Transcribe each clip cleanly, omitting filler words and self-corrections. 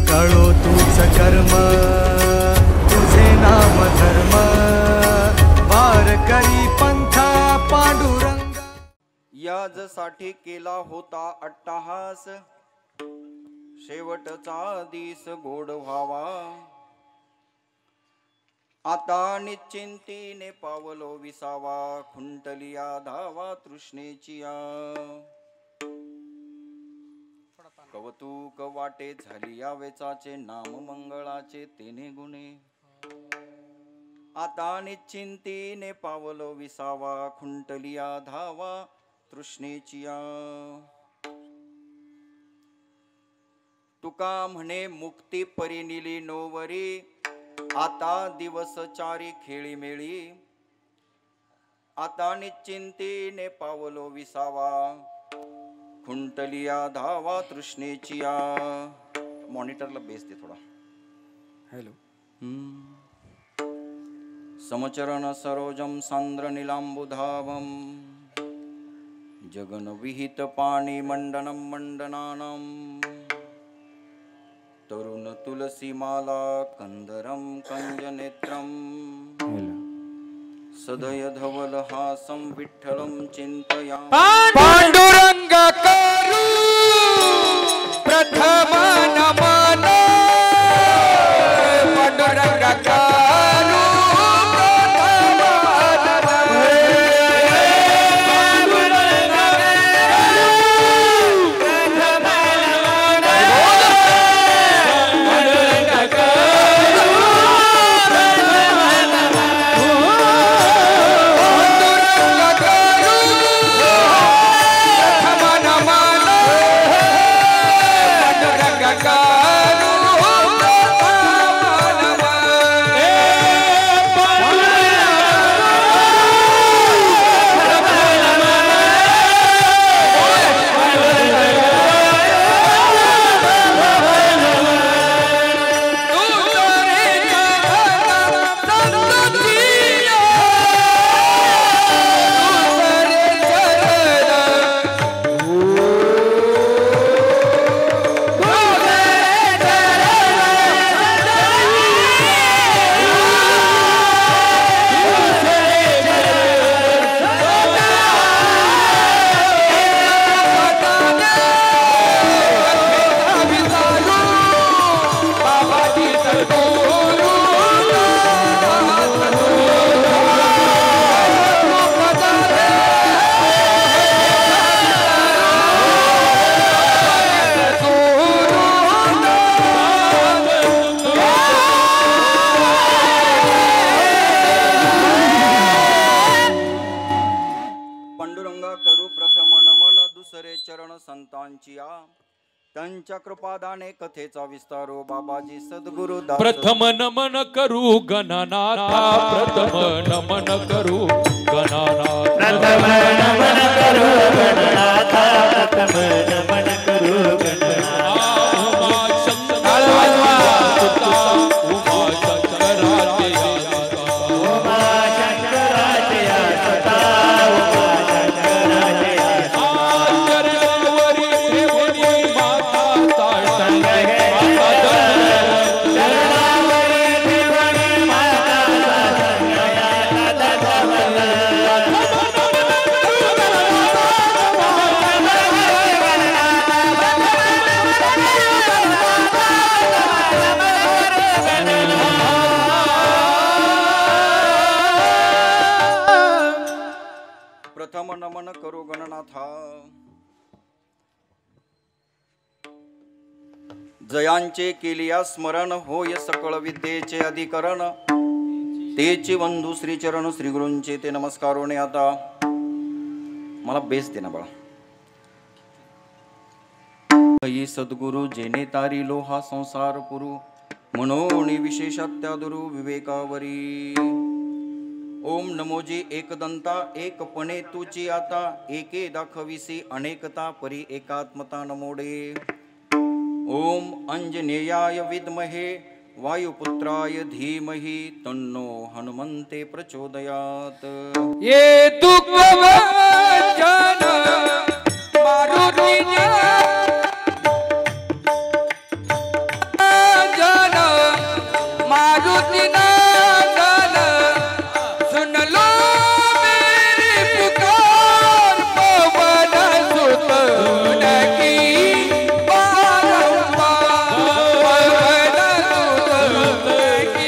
कळो तूच कर्म तुझे नाम धर्म वार करी पंथा पांडुरंग। याजसाठी केला होता अट्टहास शेवटचा दिस गोड व्हावा। आता निश्चिंतीने पावलो विसावा खुंटलिया धावा तृष्णेचिया। कौतुक वाटे झाली या वेचाचे नाम मंगळाचे तेने गुणे। आता निश्चिंतीने पावलो विसावा खुंटलिया धावा तृष्णेचिया। तुका म्हणे मुक्ती परिनिली नोवरी आता दिवस चारी खेळी मेळी। आता निश्चिंतीने पावलो विसावा खुंटलिया धावा तृष्णेचिया। मॉनिटरला बेस दे थोडा। हॅलो। समचरण सरोजम सांद्र नीलांबुधावम जगन विहित पाणी मंडनम मंडनानम। तरुण तुलसी माला कंदरम कंजनेत्रम सदय धवल हासं विठ्ठलं चिंतया। पांडुरंग करू प्रथम नमन पांडुरंग करू त्यांच्या कृपादाने कथेचा विस्तारो बाबाजी सद्गुरु प्रथम नमन करू गणनाथा प्रथम नमन करू गणनाथा प्रथम नमन करू गणनाथा प्रथम नमन करू गणनाथा। उमा शंकराचे उमा शंकराचे आसता उमा शंकराचे प्रथम नमन करू गणनाथा। जयांचे केलिया स्मरण होय सकळ विद्येचे अधिकरण तेचे बंधू श्रीचरण श्री गुरूंचे ते नमस्कारोने। आता मला बेस दे ना बाळा। ही सद्गुरु जेने तारिलो हा संसार पुरू मनोनी विशेषात्यादुरु विवेकावरी। ओम नमोजी एकदंता एकपणे तुची आता एके दाखविसी अनेकता परी एकात्मता नमोडे। ओम अंजनेयाय विद्महे वायुपुत्राय धीमहि तन्नो हनुमन्ते प्रचोदयात्। ये दुख वचन मारुति मारुति नंदन सुन लो मेरी पुकार पवन सुत की बारंबार पवन सुत की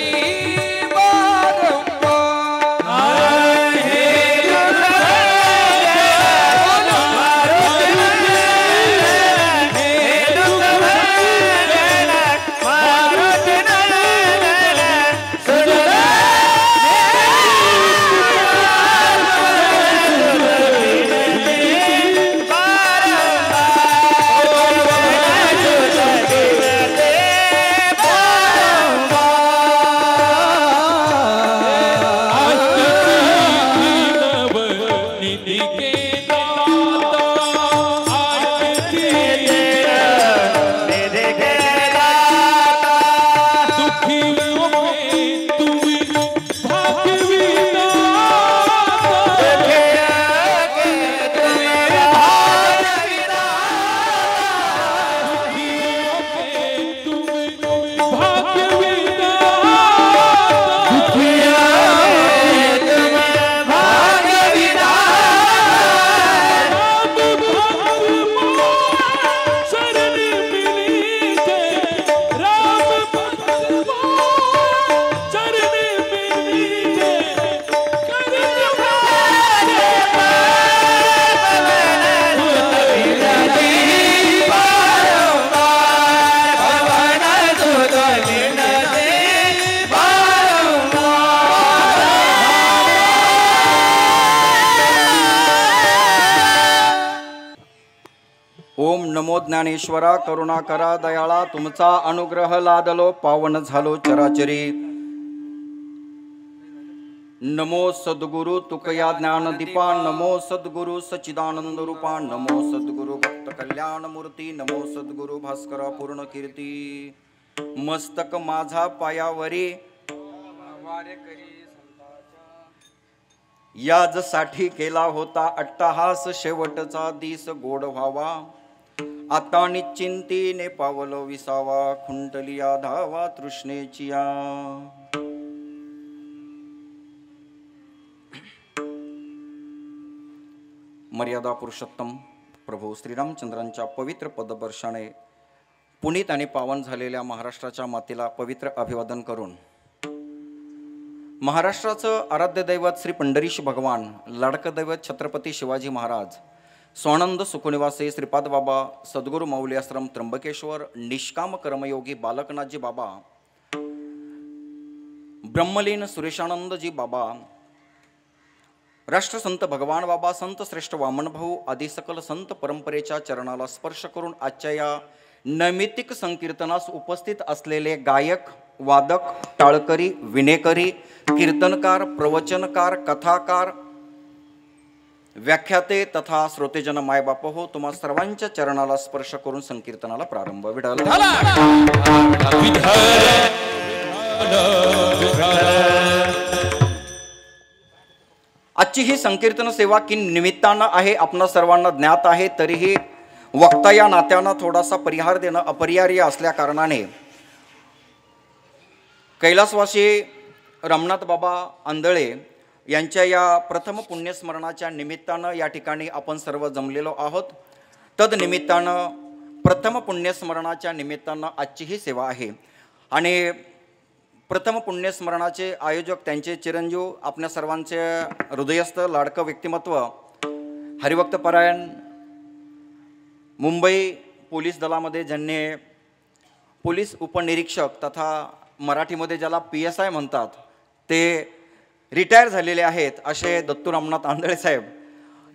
ओम नमो ज्ञानेश्वरा करुणा करा दयाळा तुमचा अनुग्रह लादलो पावन झालो चराचरी नमो सद्गुरु तुकया ज्ञानदीपा नमो सद्गुरु सच्चिदानंद रूपा नमो सद्गुरु भक्त कल्याण मूर्ती नमो सद्गुरु भास्करा पूर्ण कीर्ती मस्तक माझा पायावरी याजसाठी केला होता अट्टहास शेवटचा दिस गोड व्हावा आता निश्चिंतीने पावल विसावा खुंटलिया धावा तृष्णेचिया मर्यादा पुरुषोत्तम प्रभू श्रीरामचंद्रांच्या पवित्र पदवर्षाने पुनीत आणि पावन झालेल्या महाराष्ट्राच्या मातेला पवित्र अभिवादन करून महाराष्ट्राचं आराध्य दैवत श्री पंढरीश भगवान लाडकं दैवत छत्रपती शिवाजी महाराज स्वानंद सुखनिवासी श्रीपाद बाबा सद्गुरु माऊली आश्रम त्र्यंबकेश्वर निष्काम कर्मयोगी बालकनाथजी बाबा ब्रह्मलीन सुरेशानंदजी बाबा राष्ट्रसंत भगवान बाबा संत श्रेष्ठ वामन भाऊ आदी सकल संत परंपरेच्या चरणाला स्पर्श करून आजच्या या नैमित्तिक संकीर्तनास उपस्थित असलेले गायक वादक टाळकरी विनेकरी कीर्तनकार प्रवचनकार कथाकार व्याख्याते तथा श्रोतेजन मायबाप हो तुम्हा सर्वांच्या चरणाला स्पर्श करून संकीर्तनाला प्रारंभ विढाल आजची ही संकीर्तन सेवा की निमित्तानं आहे आपणा सर्वांना ज्ञात आहे तरीही वक्ता या नात्यानं थोडासा परिहार देणं अपरिहार्य असल्या कारणाने कैलासवासी रमनाथ बाबा आंधळे यांच्या या प्रथम पुण्यस्मरणाच्या निमित्तानं या ठिकाणी आपण सर्व जमलेलो आहोत. तदनिमित्तानं प्रथम पुण्यस्मरणाच्या निमित्तानं आजची ही सेवा आहे आणि प्रथम पुण्यस्मरणाचे आयोजक त्यांचे चिरंजीव आपल्या सर्वांचे हृदयस्थ लाडकं व्यक्तिमत्व हरिभक्तपरायण मुंबई पोलीस दलामध्ये ज्यांनी पोलीस उपनिरीक्षक तथा मराठीमध्ये ज्याला PSI म्हणतात ते रिटायर झालेले आहेत असे दत्तू रामनाथ आंधळे साहेब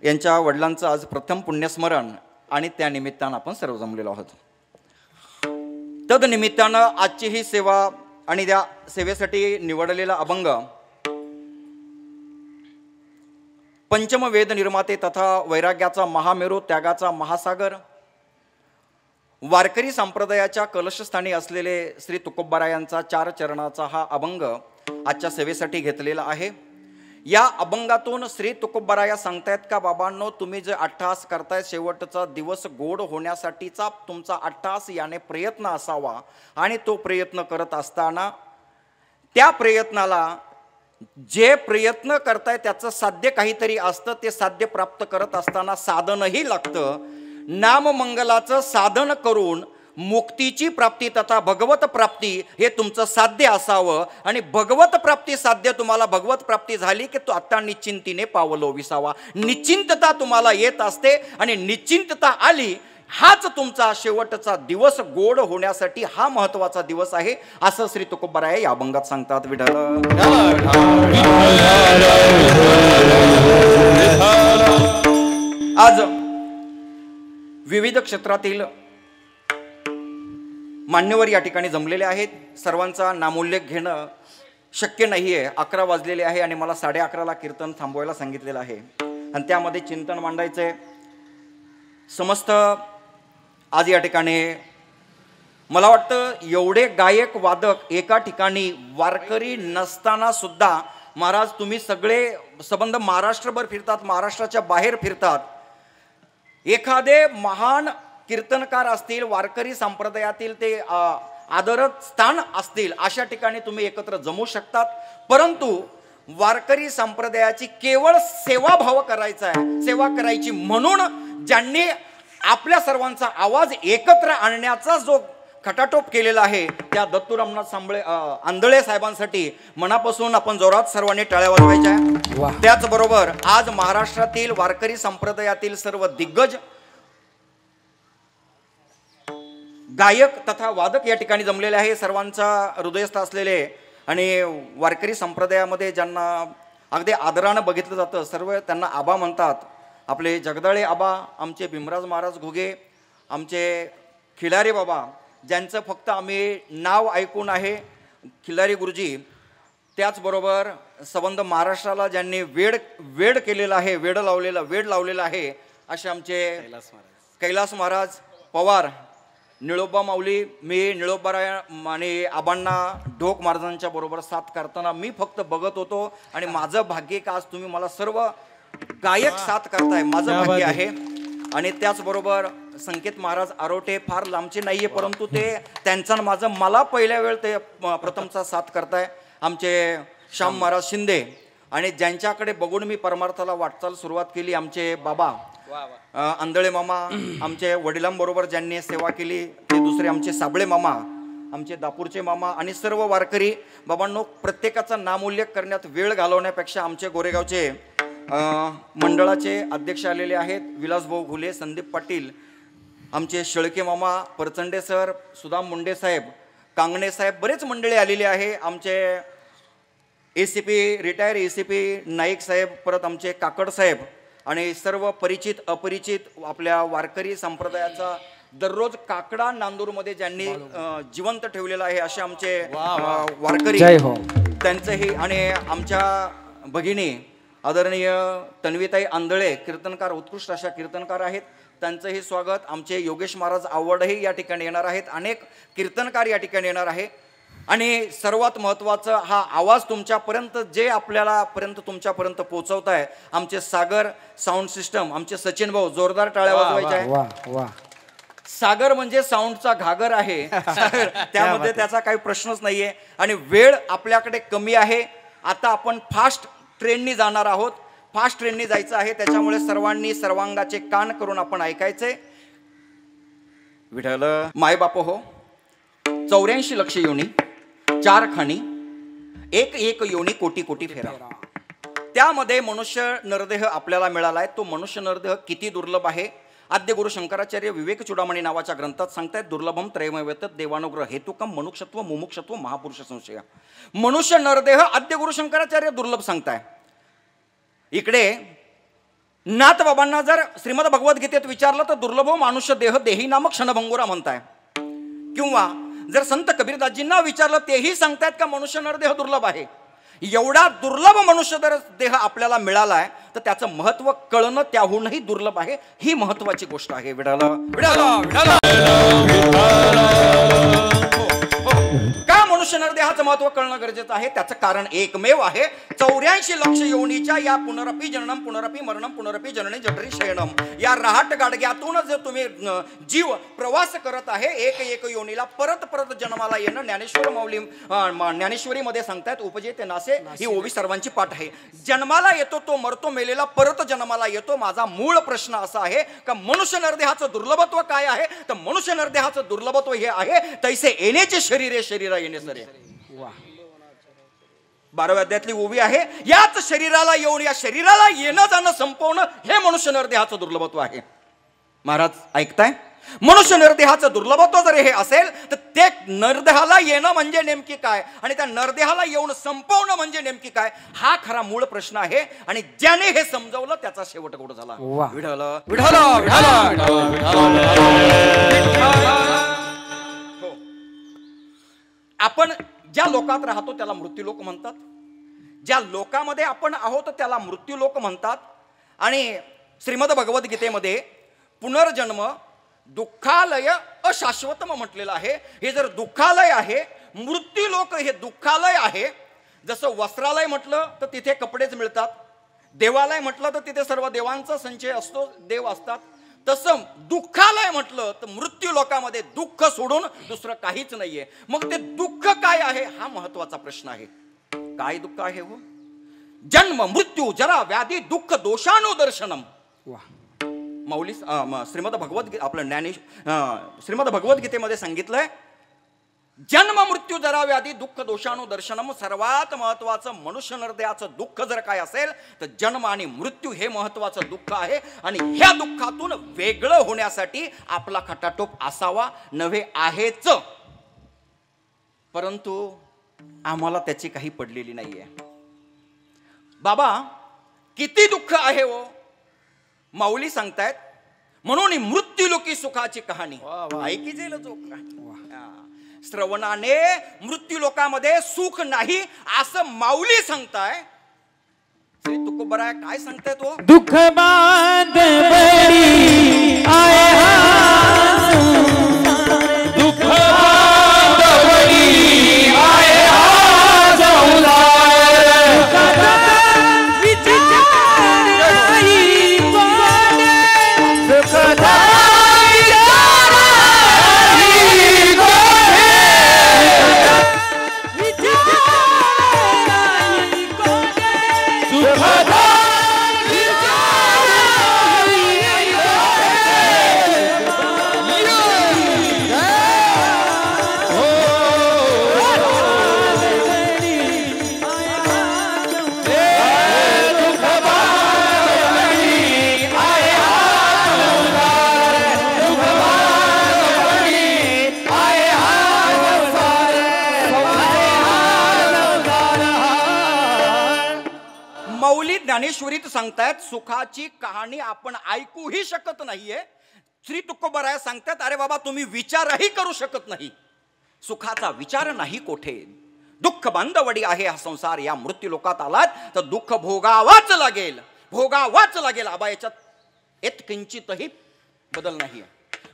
यांच्या वडिलांचं आज प्रथम पुण्यस्मरण आणि त्या निमित्तानं आपण सर्व जमलेलो आहोत. तदनिमित्तानं आजची ही सेवा आणि त्या सेवेसाठी निवडलेला अभंग पंचम वेद निर्माते तथा वैराग्याचा महामेरू त्यागाचा महासागर वारकरी संप्रदायाच्या कलशस्थानी असलेले श्री तुकोबारायांचा 4 चरणाचा हा अभंग आजच्या सेवेसाठी घेतलेला आहे. या अभंगातून श्री तुकोबाराया सांगतायत का बाबांनो तुम्ही जे अट्टहास करताय शेवटचा दिवस गोड होण्यासाठीचा तुमचा अट्टहास याने प्रयत्न असावा आणि तो प्रयत्न करत असताना त्या प्रयत्नाला जे प्रयत्न करताय त्याचं साध्य काहीतरी असतं, ते साध्य प्राप्त करत असताना साधनही लागतं. नाममंगलाचं साधन करून मुक्तीची प्राप्ती तथा भगवत प्राप्ती हे तुमचं साध्य असावं. आणि भगवत प्राप्ती साध्य तुम्हाला भगवत प्राप्ती झाली की तो आता निश्चिंतीने पावलो विसावा. निश्चिंतता तुम्हाला येत असते आणि निश्चिंतता आली, हाच तुमचा शेवटचा दिवस गोड होण्यासाठी हा महत्वाचा दिवस आहे असं श्री तुकोबाराय या अभंगात सांगतात. विठ्ठल आज विविध क्षेत्रातील मान्यवर या ठिकाणी जमलेले आहेत. सर्वांचा नामोल्लेख घेणं शक्य नाही आहे. 11 वाजलेले आहे आणि मला 11:30ला कीर्तन थांबवायला सांगितलेलं आहे आणि त्यामध्ये चिंतन मांडायचं आहे. समस्त आज या ठिकाणी मला वाटतं एवढे गायक वादक एका ठिकाणी वारकरी नसताना सुद्धा महाराज तुम्ही सगळे संबंध महाराष्ट्रभर फिरतात, महाराष्ट्राच्या बाहेर फिरतात. एखादे महान कीर्तनकार असतील, वारकरी संप्रदायातील ते आदरत स्थान असतील, अशा ठिकाणी तुम्ही एकत्र जमू शकतात. परंतु वारकरी संप्रदायाची केवळ सेवाभाव करायचा आहे, सेवा करायची म्हणून ज्यांनी आपल्या सर्वांचा आवाज एकत्र आणण्याचा जो खटाटोप केलेला आहे त्या दत्तू रामनाथ आंधळे साहेबांसाठी मनापासून आपण जोरात सर्वांनी टाळ्या वाजवायच्या. त्याचबरोबर आज महाराष्ट्रातील वारकरी संप्रदायातील सर्व दिग्गज गायक तथा वादक या ठिकाणी जमलेले आहे. सर्वांचा हृदयस्थ असलेले आणि वारकरी संप्रदायामध्ये ज्यांना अगदी आदरानं बघितलं जातं, सर्व त्यांना आबा म्हणतात. आपले जगदाळे आबा, आमचे भीमराज महाराज घुगे, आमचे खिलारी बाबा, ज्यांचं फक्त आम्ही नाव ऐकून आहे, खिलारी गुरुजी. त्याचबरोबर संबंध महाराष्ट्राला ज्यांनी वेड केलेला आहे, वेड लावलेलं आहे, असे आमचे कैलास महाराज पवार, निळोबा माऊली. मी निळोबाराय आणि आबांना ढोक महाराजांच्या बरोबर साथ करताना मी फक्त बघत होतो आणि माझं भाग्य का आज तुम्ही मला सर्व गायक साथ करताय, माझं भाग्य आहे. आणि त्याचबरोबर संकेत महाराज आरोटे फार लांबचे नाहीये, परंतु ते त्यांचं माझं मला पहिल्या वेळ ते प्रथमचा साथ करताय. आमचे श्याम महाराज शिंदे आणि ज्यांच्याकडे बघून मी परमार्थाला वाटचाल सुरुवात केली, आमचे बाबा आंधळे मामा, आमचे वडिलांबरोबर ज्यांनी सेवा केली ते दुसरे आमचे साबळे मामा, आमचे दापूरचे मामा आणि सर्व वारकरी बाबांनो. प्रत्येकाचा नामोल्लेख करण्यात वेळ घालवण्यापेक्षा आमचे गोरेगावचे मंडळाचे अध्यक्ष आलेले आहेत, विलासभाऊ घुले, संदीप पाटील, आमचे शेळके मामा, परचंडे सर, सुदाम मुंडे साहेब, कांगणे साहेब, बरेच मंडळी आलेले आहे. आमचे रिटायर एसीपी नाईक साहेब, परत आमचे काकड साहेब आणि सर्व परिचित अपरिचित आपल्या वारकरी संप्रदायाचा दररोज काकडा नांदूरमध्ये ज्यांनी जिवंत ठेवलेला आहे असे आमचे वारकरी, त्यांचंही. आणि आमच्या भगिनी आदरणीय तन्वीताई आंधळे, कीर्तनकार, उत्कृष्ट अशा कीर्तनकार आहेत, त्यांचंही स्वागत. आमचे योगेश महाराज आवडही या ठिकाणी येणार आहेत, अनेक कीर्तनकार या ठिकाणी येणार आहे. आणि सर्वात महत्त्वाचं हा आवाज तुमच्यापर्यंत जे आपल्यालापर्यंत तुमच्यापर्यंत पोहोचवत आहे आमचे सागर साऊंड सिस्टम, आमचे सचिन भाऊ, जोरदार टाळ्या वाजवायच्या आहे. सागर म्हणजे साऊंडचा घागर आहे त्यामध्ये त्याचा काही प्रश्नच नाहीये. आणि वेळ आपल्याकडे कमी आहे. आता आपण फास्ट ट्रेननी जाणार आहोत, फास्ट ट्रेननी जायचं आहे, त्याच्यामुळे सर्वांनी सर्वांगाचे कान करून आपण ऐकायचे. विठ्ठल मायबाप हो, 84 लक्ष योनी, 4 खाणी, एक योनी, कोटी कोटी फेरा. त्यामध्ये मनुष्य नरदेह आपल्याला मिळाला आहे. तो मनुष्य नरदेह किती दुर्लभ आहे. आद्य गुरु शंकराचार्य विवेक चूडामणी नावाच्या ग्रंथात सांगतायत, दुर्लभम त्रयमवेत देवानुग्रह हेतुकम मनुक्षत्व मुमुक्षत्व महापुरुष संशय. मनुष्य नरदेह आद्य गुरु शंकराचार्य दुर्लभ सांगताय. इकडे नाथ बाबांना जर श्रीमद भगवद्गीतेत विचारलं तर दुर्लभ मानुष्य देह देही नामक क्षणभंगुरा म्हणताय. किंवा जर संत कबीरदासजींना विचारलं तेही सांगतायत का मनुष्य नरदेह दुर्लभ आहे. एवढा दुर्लभ मनुष्य जर देह आपल्याला मिळालाय तर त्याचं महत्व कळणं त्याहूनही दुर्लभ आहे. ही महत्वाची गोष्ट आहे. का मनुष्य मनुष्य नरदेहाचं महत्व कळणं गरजेचं आहे. त्याचं कारण एकमेव आहे. 84 लक्ष योनीच्या या पुनरपी जननम पुनरपी मरणम पुनरपी जननी जठरी शयनम या रहाट गाडग्यातून जर तुम्ही जीव प्रवास करत आहे एक एक योनीला परत परत जन्माला येणं. ज्ञानेश्वर माऊली ज्ञानेश्वरीमध्ये सांगतायत उपजे ते नासे ही ओवी सर्वांची पाठ आहे. जन्माला येतो तो मरतो मेलेला परत जन्माला येतो. माझा मूळ प्रश्न असा आहे का मनुष्य नरदेहाचं दुर्लभत्व काय आहे. तर मनुष्य नरदेहाचं दुर्लभत्व हे आहे तैसे येण्याचे शरीर शरीरा येणे सरे. 12व्या अध्यायातली ओवी आहे. याच शरीराला येऊन या शरीराला येणं जाणं संपवणं हे मनुष्य नरदेहाचं दुर्लभत्व आहे. महाराज ऐकताय. मनुष्य नरदेहाचं दुर्लभत्व जर हे असेल तर ते नरदेहाला येणं म्हणजे नेमकी काय आणि त्या नरदेहाला येऊन संपवणं म्हणजे नेमकी काय हा खरा मूळ प्रश्न आहे. आणि ज्याने हे समजवलं त्याचा शेवट गोड झाला. विठ्ठल विठ्ठल हो. आपण ज्या लोकात राहतो त्याला मृत्यूलोक म्हणतात. ज्या लोकामध्ये आपण आहोत त्याला मृत्यूलोक म्हणतात. आणि श्रीमद भगवद्गीतेमध्ये पुनर्जन्म दुःखालय अशाश्वतम म्हटलेलं आहे. हे जर दुःखालय आहे मृत्यूलोक हे दुःखालय आहे. जसं वस्त्रालय म्हटलं तर तिथे कपडेच मिळतात. देवालय म्हटलं तर तिथे सर्व देवांचा संचय असतो देव असतात. तसं दुःखालय म्हटलं तर मृत्यू लोकामध्ये दुःख सोडून दुसरं काहीच नाहीये. मग ते दुःख काय आहे हा महत्वाचा प्रश्न आहे. काय दुःख आहे हो. जन्म मृत्यू जरा व्याधी दुःख दोषानुदर्शनम. माऊली श्रीमद भगवद्गीतेमध्ये सांगितलंय जन्म मृत्यू जरा व्याधी दुःख दोषानुदर्शनम. सर्वात महत्वाचं मनुष्य नरदेहाचं दुःख जर काय असेल तर जन्म आणि मृत्यू हे महत्वाचं दुःख आहे. आणि ह्या दुःखातून वेगळं होण्यासाठी आपला खटाटोप असावा नव्हे आहेच. परंतु आम्हाला त्याची काही पडलेली नाहीये. बाबा किती दुःख आहे हो. माऊली सांगतायत म्हणून मृत्यूलोकी सुखाची कहाणी ऐकी जेल श्रवणाने मृत्यूलोकामध्ये सुख नाही असं माऊली सांगताय. श्री तुकोबराय काय सांगताय तो दुःख बांध बरी आय हा दुःख बांध बरी आय हा संसार विचाराई कोण सुखदाई विचाराई कोण विचाराई कोण सुखदाई माऊली ज्ञानेश्वरीत सांगतायत सुखाची कहाणी आपण ऐकूही शकत नाहीये. श्री तुकोबराय सांगतात अरे बाबा तुम्ही विचारही करू शकत नाही. सुखाचा विचार नाही कोठे. दुःख बांधवडी आहे हा संसार. या मृत्यू लोकात आलात तर दुःख भोगावाच लागेल भोगावाच लागेल. आबा याच्यात किंचितही बदल नाही.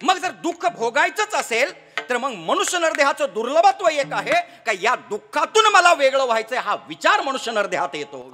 मग जर दुःख भोगायचंच असेल तर मग मनुष्य नरदेहाचं दुर्लभत्व एक आहे का या दुःखातून मला वेगळं व्हायचंय हा विचार मनुष्य नरदेहात येतो.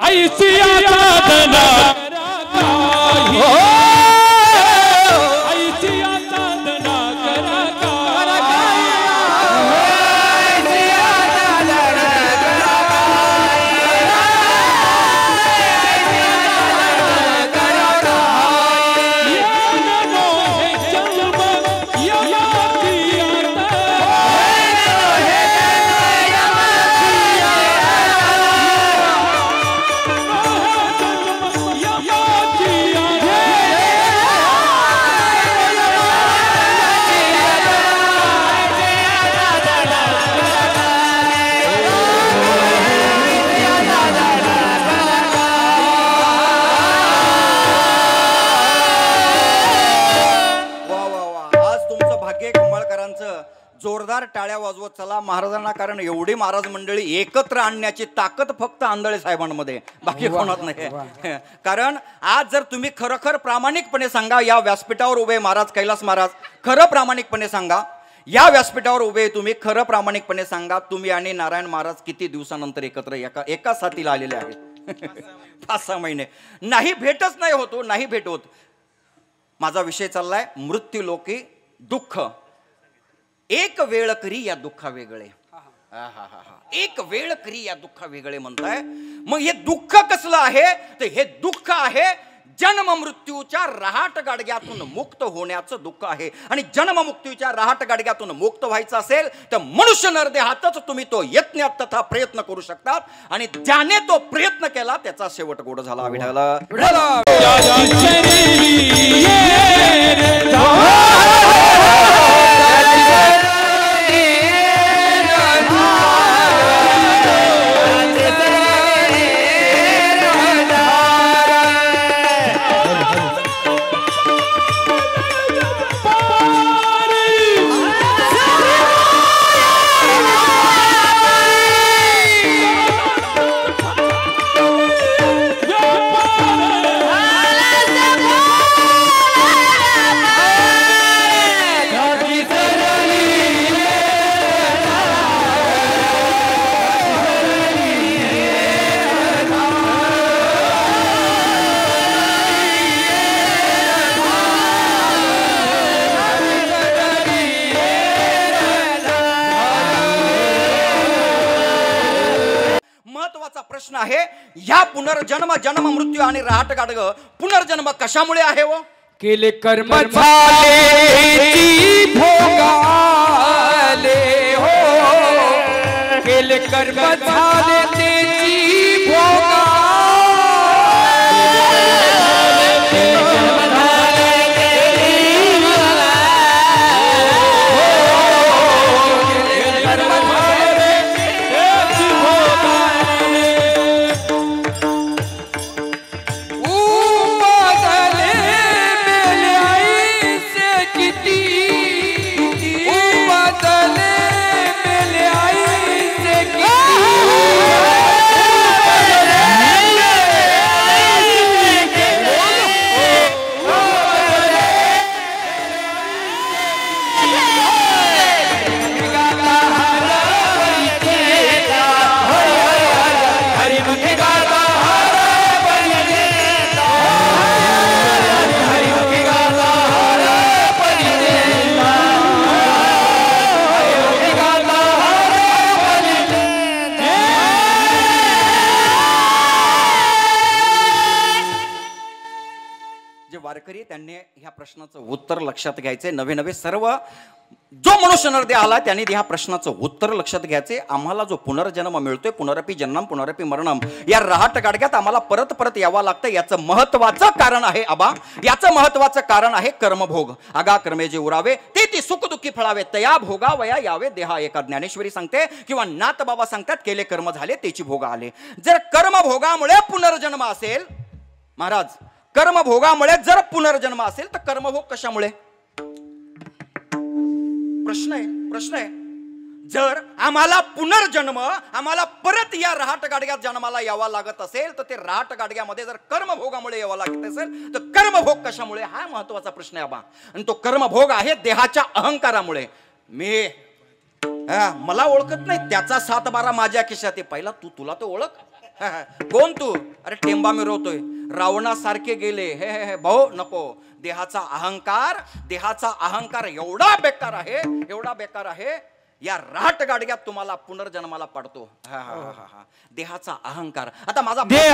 जोरदार टाळ्या वाजवत चला महाराजांना. कारण एवढी महाराज मंडळी एकत्र आणण्याची ताकद फक्त आंधळे साहेबांमध्ये बाकी कोणात नाही. कारण आज जर तुम्ही खरोखर प्रामाणिकपणे सांगा या व्यासपीठावर उभे महाराज कैलास महाराज खरं प्रामाणिकपणे सांगा या व्यासपीठावर उभे तुम्ही खरं प्रामाणिकपणे सांगा, तुम्ही आणि नारायण महाराज किती दिवसानंतर एकत्र एका साथीला आलेले आहेत? 5-6 महिने. नाही भेटच नाही होतो, नाही भेट होत. माझा विषय चाललाय मृत्यू लोकी दुःख. एक वेळ करी या दुःखा वेगळे. एक वेळ करी या दुःखा वेगळे म्हणताय. मग हे दुःख कसलं आहे? तर हे दुःख आहे जन्म मृत्यूच्या रहाट गाडग्यातून मुक्त होण्याचं दुःख आहे. आणि जन्म मृत्यूच्या रहाट गाडग्यातून मुक्त व्हायचं असेल तर मनुष्य नरदेहातच तुम्ही तो यत्न तथा प्रयत्न करू शकतात. आणि ज्याने तो प्रयत्न केला त्याचा शेवट गोड झाला. विठाला प्रश्न आहे. ह्या पुनर्जन्म जन्म मृत्यू आणि रहाट गाडग पुनर्जन्म कशामुळे आहे? हो केले कर्म झाले भोगाले हो, केले कर्म झाले तेची भोगा. त्यांनी ह्या प्रश्नाचं उत्तर लक्षात घ्यायचे. नवे नवे सर्व जो मनुष्य नरदेह आला त्यांनी ह्या प्रश्नाचं उत्तर लक्षात घ्यायचे. आम्हाला जो पुनर्जन्म मिळतोय, पुनरपी जन्म पुनरपी मरणम, या रहाट गाडग्यात आम्हाला परत परत यावं लागतं. याचं महत्वाचं कारण आहे आबा, याचं महत्वाचं कारण आहे कर्मभोग. आगा कर्मे जे उरावे ते ती सुख दुःखी फळावे, तया भोगा वया यावे देहा एका. ज्ञानेश्वरी सांगते किंवा नाथ बाबा सांगतात, केले कर्म झाले तेची भोग आले. जर कर्मभोगामुळे पुनर्जन्म असेल महाराज, कर्मभोगामुळे जर पुनर्जन्म असेल तर कर्मभोग कशामुळे? प्रश्न आहे. जर आम्हाला पुनर्जन्म, आम्हाला परत या रहाट गाडग्यात जन्माला यावा लागत असेल तर ते रहाट गाडग्यामध्ये जर कर्मभोगामुळे यावं लागत असेल तर कर्मभोग कशामुळे? हा महत्वाचा प्रश्न आहे बाबा. आणि तो कर्मभोग आहे देहाच्या अहंकारामुळे. मला ओळखत नाही त्याचा 7-12 माझ्या खिशात आहे. पहिला तुला तो ओळख. कोण तू? अरे टेंबा मिरवतोय. रावणासारखे गेले. हे भाऊ नको. देहाचा अहंकार एवढा बेकार आहे, या राट गाडग्यात तुम्हाला पुनर्जन्माला पडतो. देहाचा अहंकार. आता माझा दिखाई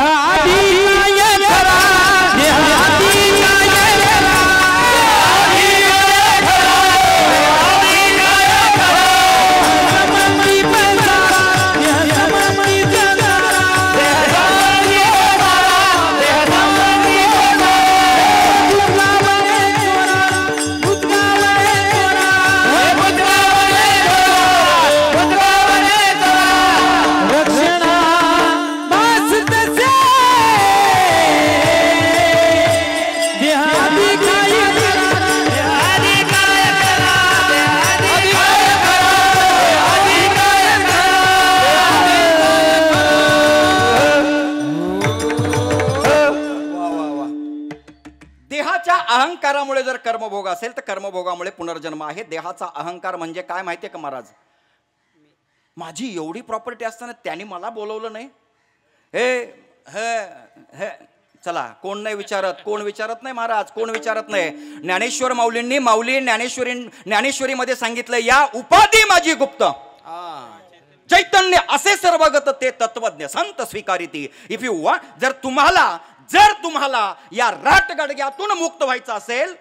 अहंकारामुळे जर कर्मभोग असेल तर कर्मभोगामुळे पुनर्जन्म आहे. देहाचा अहंकार म्हणजे काय माहितीये का महाराज? माझी एवढी प्रॉपर्टी असताना त्यांनी मला बोलवलं नाही. हे चला, कोण नाही विचारत, कोण विचारत नाही महाराज, कोण विचारत नाही. ज्ञानेश्वर माऊलींनी ज्ञानेश्वरीमध्ये सांगितलं, या उपाधी माझी गुप्त चैतन्य असे सर्वगत ते तत्वज्ञ संत स्वीकारिती. इफ यू वॉन्ट, जर तुम्हाला या राटगडग्यातून मुक्त व्हायचं असेल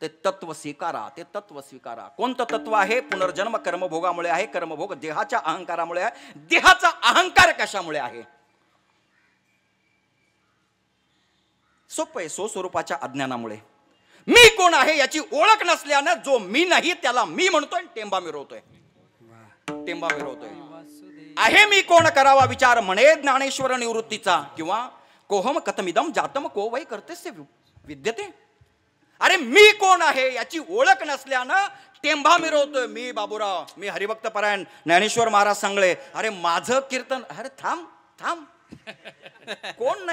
ते तत्व स्वीकारा. कोणतं तत्व आहे? पुनर्जन्म कर्मभोगामुळे आहे. कर्मभोग देहाच्या अहंकारामुळे आहे. देहाचा अहंकार कशामुळे आहे? सोपं आहे, स्वस्वरूपाच्या अज्ञानामुळे. मी कोण आहे याची ओळख नसल्यानं जो मी नाही त्याला मी म्हणतोय, टेंबा मिरवतोय. आहे मी कोण करावा विचार म्हणे ज्ञानेश्वर निवृत्तीचा, किंवा कोहम कथमिदम जातम को वै कर्तस्य विद्यते. अरे मी कोण आहे याची ओळख नसल्यानं टेंबा मिरवतोय. मी बाबूराव, मी हरिभक्त परायण ज्ञानेश्वर महाराज सांगले, अरे माझं कीर्तन. अरे थांब कोण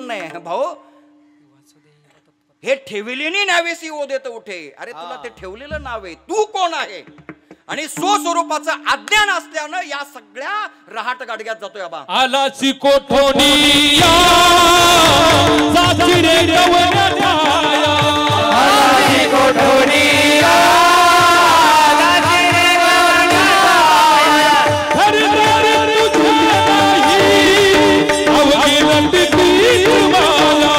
नाही भाऊ, हे ठेवलेली नावेसी ओ देत उठे. अरे तुला ते ठेवलेलं नाव आहे, तू कोण आहे? आणि स्वस्वरूपाचं अज्ञान असल्यानं या सगळ्या रहाट गाडग्यात जातोय. आबा आलाची कोठोनिया सासरे गवनाया, आलाची कोठोनिया सासरे गवनाया, हरदर तुझे नाही अवघी रंगती तुम्हाला,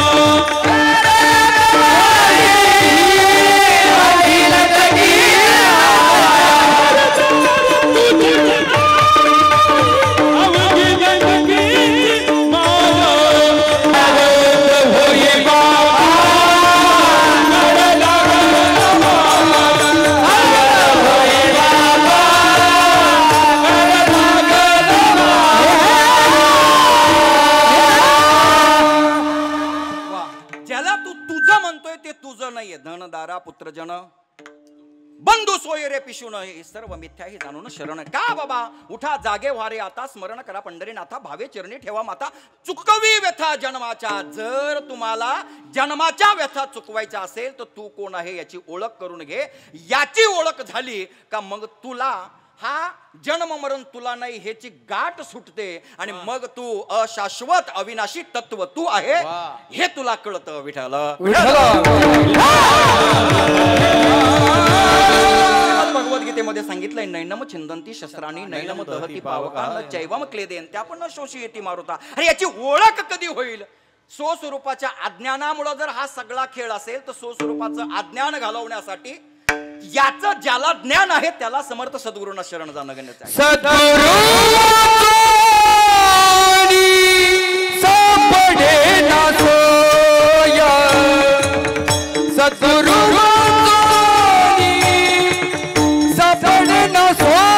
धनदारा पुत्रजन बंधू सोय रे पिशून, हे सर्व मिथ्या ही जाणून शरण. का बाबा उठा जागे व्हारे आता, स्मरण करा पंढरीनाथा, भावे चरणी ठेवा माता, चुकवी व्यथा जन्माच्या. जर तुम्हाला जन्माच्या व्यथा चुकवायच्या असेल तर तू कोण आहे याची ओळख करून घे. याची ओळख झाली का मग तुला हा जन्म मरण तुला नाही ह्याची गाठ सुटते, आणि मग तू अशाश्वत अविनाशी तत्व तू आहे हे तुला कळतं. विठ्ठल भगवद्गीतेमध्ये सांगितलंय, नैनम छिंदंती शस्त्राणी नैनम दहती पावका चैवम क्लेदेन त्यापण न शोषी येती मारुता. अरे याची ओळख कधी होईल? स्वस्वरूपाच्या अज्ञानामुळे जर हा सगळा खेळ असेल तर स्वस्वरूपाचं अज्ञान घालवण्यासाठी याचं ज्याला ज्ञान आहे त्याला समर्थ सद्गुरूंना शरण जाणं गरजेचं आहे. सद्गुरू सापडे ना सोया, सद्गुरू सापडे ना सोया,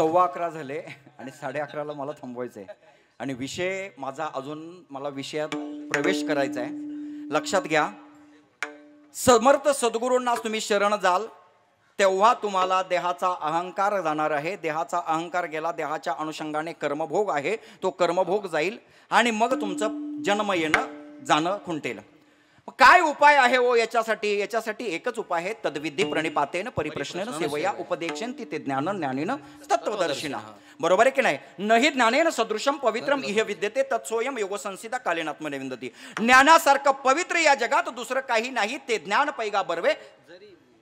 11:15 झाले आणि 11:30ला मला थांबवायचं आहे आणि विषय माझा अजून मला विषयात प्रवेश करायचा आहे. लक्षात घ्या, समर्थ सद्गुरूंना तुम्ही शरण जाल तेव्हा तुम्हाला देहाचा अहंकार जाणार आहे. देहाचा अहंकार गेला, देहाच्या अनुषंगाने कर्मभोग आहे, तो कर्मभोग जाईल आणि मग तुमचं जन्म येणं जाणं खुंटेल. काय उपाय आहे हो याच्यासाठी? याच्यासाठी एकच उपाय आहे, तद्विधी प्रणिपातेन परिप्रश्नेन सेवया उपदेक्षेन ती ते ज्ञान ज्ञानीन तत्वदर्शिना. बरोबर आहे की नाही? नहि ज्ञानेन सदृशम पवित्रम इह विद्यते तत्सोयम योग संसिदा कालेनात्मने विंदती. ज्ञानासारखं पवित्र या जगात दुसरं काही नाही, ते ज्ञान पैगा बरवे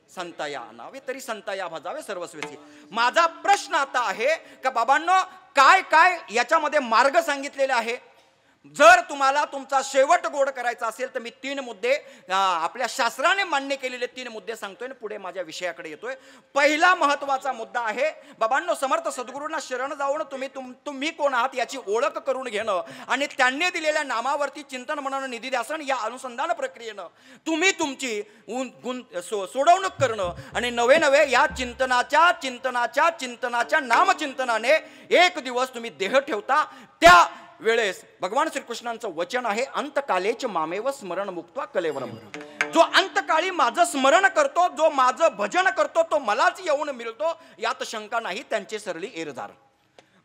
संतया नावे तरी संतया भजावे सर्वस्वेची. माझा प्रश्न आता आहे का बाबांनो, काय काय याच्यामध्ये मार्ग सांगितलेले आहे. जर तुम्हाला तुमचा शेवट गोड करायचा असेल तर मी 3 मुद्दे आपल्या शास्त्राने मान्य केलेले 3 मुद्दे सांगतोय आणि पुढे माझ्या विषयाकडे येतोय. पहिला महत्वाचा मुद्दा आहे बाबांनो, समर्थ सद्गुरूंना शरण जाऊन तुम्ही कोण आहात याची ओळख करून घेणं आणि त्यांनी दिलेल्या नामावरती चिंतन मनन निधी ध्यासन या अनुसंधान प्रक्रियेनं तुम्ही तुमची सोडवणूक करणं आणि नवे नवे या चिंतनाच्या नामचिंतनाने एक दिवस तुम्ही देह ठेवता. त्या वेळेस भगवान श्रीकृष्णांचं वचन आहे, अंतकालेच मामेव स्मरण मुक्त्वा कलेवरम. जो अंतकाळी माझं स्मरण करतो, जो माझं भजन करतो, तो मलाच येऊन मिळतो यात शंका नाही, त्यांचे सरली एरदार.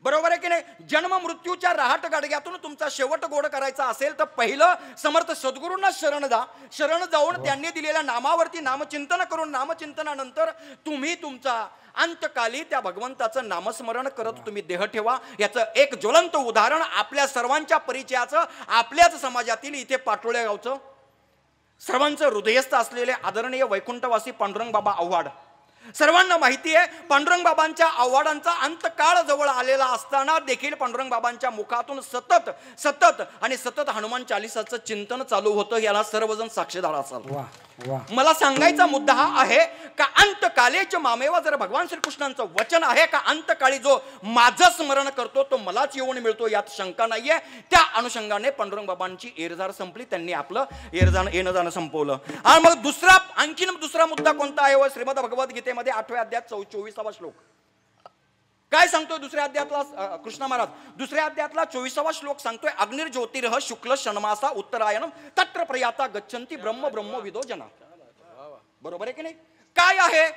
बरोबर आहे की नाही? जन्म मृत्यूच्या राहट गाडग्यातून तुमचा शेवट गोड करायचा असेल तर पहिलं समर्थ सद्गुरूंना शरण जा. शरण जाऊन त्यांनी दिलेल्या नामावरती नामचिंतन करून नामचिंतनानंतर तुम्ही तुमचा अंतकाली त्या भगवंताचं नामस्मरण करत तुम्ही देह ठेवा. याचं एक ज्वलंत उदाहरण आपल्या सर्वांच्या परिचयाचं, आपल्याच समाजातील इथे पाटोळ्या गावचं सर्वांचं हृदयस्थ असलेले आदरणीय वैकुंठवासी पांडुरंग बाबा आव्हाड. सर्वांना माहिती आहे पांडुरंग बाबांच्या आव्हाडांचा अंतकाळ जवळ आलेला असताना देखील पांडुरंग बाबांच्या मुखातून सतत हनुमान चालीसाचं चिंतन चालू होतं. याला सर्वजण साक्षीदार असाल. मला सांगायचा मुद्दा हा आहे का अंतकालेच मामेवा, जर भगवान श्रीकृष्णांचं वचन आहे का अंतकाळी जो माझं स्मरण करतो तो मलाच येऊन मिळतो यात शंका नाहीये. त्या अनुषंगाने पांडुरंग बाबांची एरजार संपली, त्यांनी आपलं येणं जाणं संपवलं. आणि मग आणखीन दुसरा मुद्दा कोणता आहे? श्रीमद भगवद्गीतेमध्ये 8व्या अध्यायात 24वा श्लोक काय सांगतोय? दुसऱ्या अध्यायातला कृष्ण महाराज दुसऱ्या अध्यायातला 24वा श्लोक सांगतोय, अग्निर्ज्योतिरः शुक्ल षण्मासा उत्तरायणम तत्र प्रयाता गच्छन्ति ब्रह्म ब्रह्मविदो जना. बरोबर आहे की नाही? काय आहे?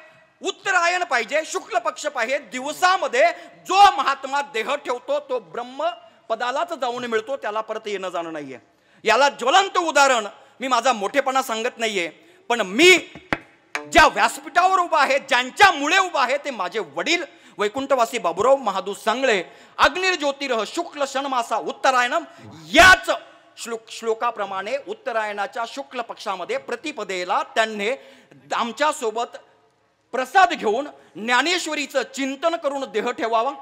उत्तरायण पाहिजे, शुक्ल पक्ष पाहिजे. दिवसामध्ये जो महात्मा देह ठेवतो तो ब्रह्म पदालाच जाऊन मिळतो, त्याला परत येणं जाणं नाहीये. याला ज्वलंत उदाहरण मी माझा मोठेपणा सांगत नाहीये, पण मी ज्या व्यासपीठावर उभा आहे, ज्यांच्यामुळे उभा आहे ते माझे वडील वैकुंठवासी बाबूराव महादू सांगळे. अग्निर्ज्योतिरः शुक्ल षण्मासा उत्तरायणम याच श्लोकाप्रमाणे उत्तरायणाच्या शुक्ल पक्षामध्ये प्रतिपदेला त्यांनी आमच्या सोबत प्रसाद घेऊन ज्ञानेश्वरीचं चिंतन करून देह ठेवावा.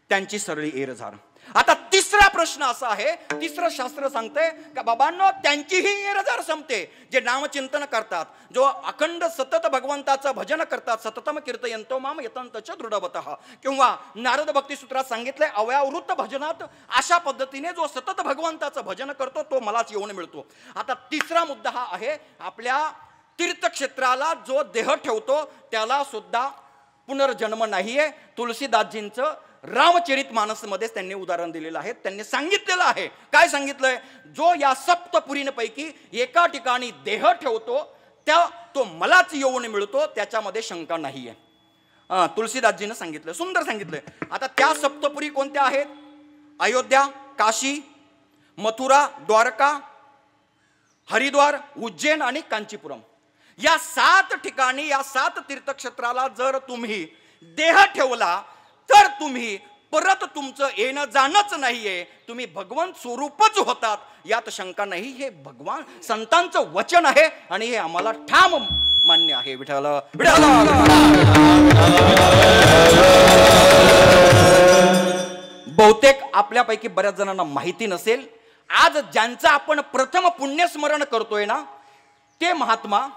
त्यांची सरळी एरझार. आता तिसरा प्रश्न असा आहे, तिसरं शास्त्र सांगते का बाबांनो, त्यांचीही एरझार संपते जे नामचिंतन करतात, जो अखंड सतत भगवंताचं भजन करतात. सततम कीर्तयन्तो माम यतन्तच दृढवतः, किंवा नारद भक्ती सूत्रात सांगितलंय अव्यावृत्त भजनात, अशा पद्धतीने जो सतत भगवंताचं भजन करतो तो मलाच येऊन मिळतो. आता तिसरा मुद्दा हा आहे, आपल्या तीर्थक्षेत्राला जो देह ठेवतो त्याला सुद्धा पुनर्जन्म नाहीये. तुलसीदासजींचं रामचरित मानसमध्येच त्यांनी उदाहरण दिलेलं आहे. त्यांनी सांगितलेलं आहे, काय सांगितलंय? जो या सप्तपुरींपैकी एका ठिकाणी देह ठेवतो तो मलाच येऊन मिळतो, त्याच्यामध्ये शंका नाहीये. तुलसीदासजीनं सांगितलं, सुंदर सांगितलंय. आता त्या सप्तपुरी कोणत्या आहेत? अयोध्या, काशी, मथुरा, द्वारका, हरिद्वार, उज्जैन आणि कांचीपुरम. या 7 ठिकाणी, या 7 तीर्थक्षेत्राला जर तुम्ही देह ठेवला तर तुम्ही परत तुमचं येणं जाणंच नाहीये, तुम्ही भगवंत स्वरूपच होतात, यात शंका नाही. हे भगवान संतांचं वचन आहे आणि हे आम्हाला ठाम मान्य आहे. विठ्ठल विठ्ठल. बहुतेक आपल्यापैकी बऱ्याच जणांना माहिती नसेल, आज ज्यांचं आपण प्रथम पुण्यस्मरण करतोय ना, ते महात्मा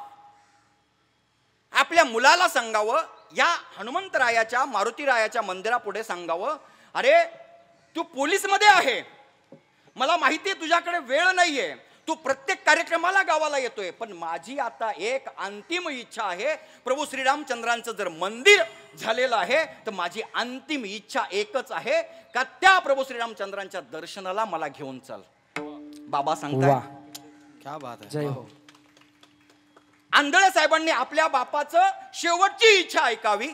आपल्या मुलाला सांगावं, या हनुमंतरायाच्या मारुतीरायाच्या मंदिरापुढे सांगावं, अरे तू पोलीसमध्ये आहे, मला माहिती आहे तुझ्याकडे वेळ नाहीये, तू प्रत्येक कार्यक्रमाला गावाला येतोय, पण माझी आता एक अंतिम इच्छा आहे, प्रभू श्रीरामचंद्रांचं जर मंदिर झालेलं आहे तर माझी अंतिम इच्छा एकच आहे का त्या प्रभू श्रीरामचंद्रांच्या दर्शनाला मला घेऊन चल. बाबा सांगताय, क्या बात है. जय हो. आंधळे साहेबांनी आपल्या बापाचं शेवटची इच्छा ऐकावी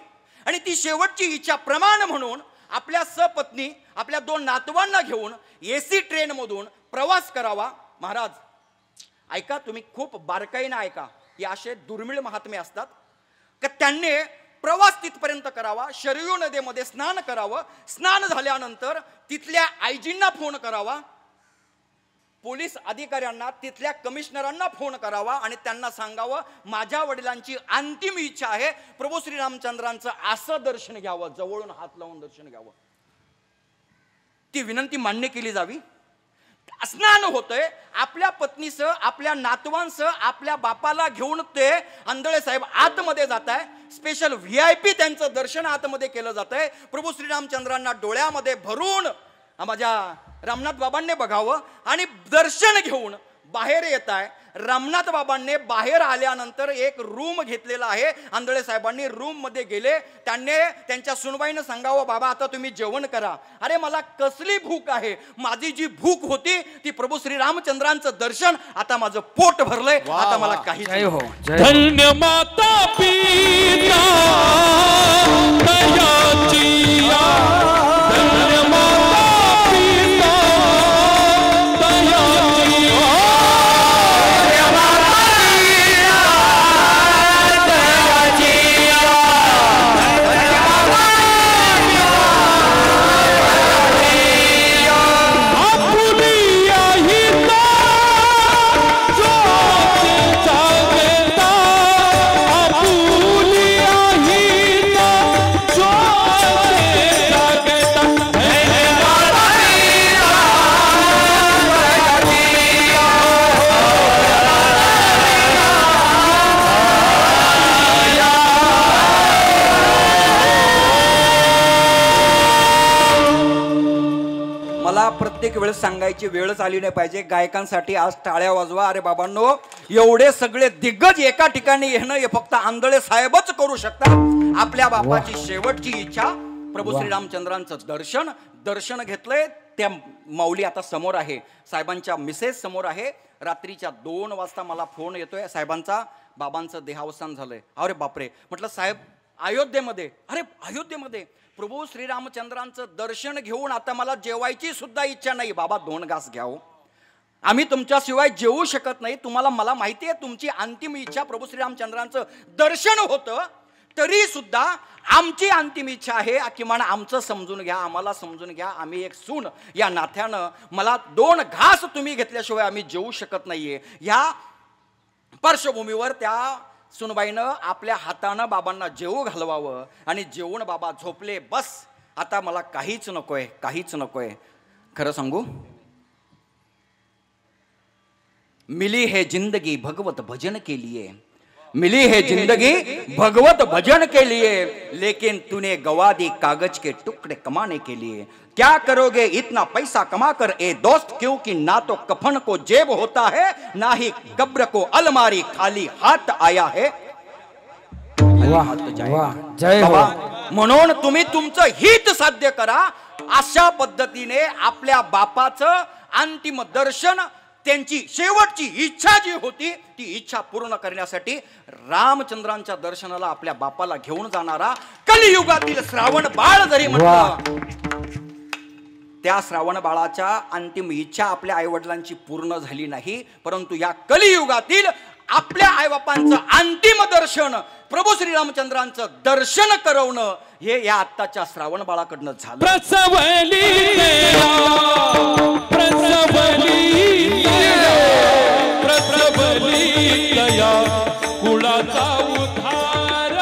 आणि ती शेवटची इच्छा प्रमाण म्हणून आपल्या सपत्नी, आपल्या 2 नातवांना घेऊन AC ट्रेन मधून प्रवास करावा. महाराज ऐका, तुम्ही खूप बारकाईने ऐका, हे असे दुर्मिळ महात्मे असतात का त्यांनी प्रवास तिथपर्यंत करावा, शरयू नदीमध्ये स्नान करावं, स्नान झाल्यानंतर तिथल्या आयजींना फोन करावा, पोलीस अधिकाऱ्यांना, तिथल्या कमिशनरांना फोन करावा आणि त्यांना सांगावं, माझ्या वडिलांची अंतिम इच्छा आहे प्रभू श्रीरामचंद्रांचं असं दर्शन घ्यावं, जवळून हात लावून दर्शन घ्यावं. ती विनंती मान्य केली जावी. स्नान होतंय, आपल्या पत्नीसह, आपल्या नातवांसह, आपल्या बापाला घेऊन ते आंधळे साहेब आतमध्ये जात आहे. स्पेशल VIP त्यांचं दर्शन आतमध्ये केलं जात आहे. प्रभू श्रीरामचंद्रांना डोळ्यामध्ये भरून माझ्या रामनाथ बाबांनी बघावं आणि दर्शन घेऊन बाहेर येत आहे. रामनाथ बाबांनी बाहेर आल्यानंतर एक रूम घेतलेला आहे. आंधळे साहेबांनी रूम मध्ये गेले, त्यांनी त्यांच्या सुनबाईनं सांगावं, बाबा आता तुम्ही जेवण करा. अरे मला कसली भूक आहे, माझी जी भूक होती ती प्रभू श्री रामचंद्रांचं दर्शन, आता माझं पोट भरलंय, आता मला काही. जय हो. धन्य माता पिता दयाची, धन्य माता पिता दयाची, प्रत्येक वेळेस सांगायची वेळच आली नाही पाहिजे. गायकांसाठी आज टाळ्या वाजवा. अरे बाबांनो, एवढे सगळे दिग्गज एका ठिकाणी येणं हे फक्त आंधळे साहेबच करू शकतात. आपल्या बापाची शेवटची इच्छा प्रभू श्रीरामचंद्रांचं दर्शन घेतलंय. त्या माऊली आता समोर आहे, साहेबांच्या मिसेस समोर आहे. रात्रीच्या 2 वाजता मला फोन येतोय, साहेबांचा बाबांचं देहावसान झालंय. अरे बापरे, म्हटलं साहेब अयोध्येमध्ये, अरे अयोध्येमध्ये प्रभू श्रीरामचंद्रांचं दर्शन घेऊन आता मला जेवायची सुद्धा इच्छा नाही. बाबा 2 घास घ्याव, आम्ही तुमच्याशिवाय जेवू शकत नाही. तुम्हाला, मला माहिती आहे तुमची अंतिम इच्छा प्रभू श्रीरामचंद्रांचं दर्शन होतं, तरी सुद्धा आमची अंतिम इच्छा आहे, किमान आमचं समजून घ्या, आम्हाला समजून घ्या. आम्ही एक सून या नात्यानं मला 2 घास तुम्ही घेतल्याशिवाय आम्ही जेवू शकत नाहीये. ह्या पार्श्वभूमीवर त्या सुनबाईनं आपल्या हातानं बाबांना जेवू घालवावं आणि जेवून बाबा झोपले. बस आता मला काहीच नकोय, काहीच नकोय. खरं सांगू, मिली है जिंदगी भगवत भजन के लिए, मिली है जिंदगी भगवत भजन के लिए, लेकिन तूने गवा दी कागज के टुकड़े कमाने के लिए. क्या करोगे इतना पैसा कमाकर ए दोस्त, क्योंकि ना तो कफन को जेब होता है, ना ही कब्र को अलमारी खाली हाथ आया है. जय हो. म्हणून तुम्ही तुमचं हित साध्य करा. अशा पद्धतीने आपल्या बापाचं अंतिम दर्शन त्यांची शेवटची इच्छा जी होती ती इच्छा पूर्ण करण्यासाठी रामचंद्रांच्या दर्शनाला आपल्या बापाला घेऊन जाणारा कलियुगातील श्रावण बाळ जरी म्हटलं, त्या श्रावण बाळाच्या अंतिम इच्छा आपल्या आईवडिलांची पूर्ण झाली नाही, परंतु या कलियुगातील आपल्या आईबापांचं अंतिम दर्शन, प्रभू श्रीरामचंद्रांचं दर्शन करवणं हे या आत्ताच्या श्रावण बाळाकडनं झालं. प्रसवली दया कुळाचा उद्धार,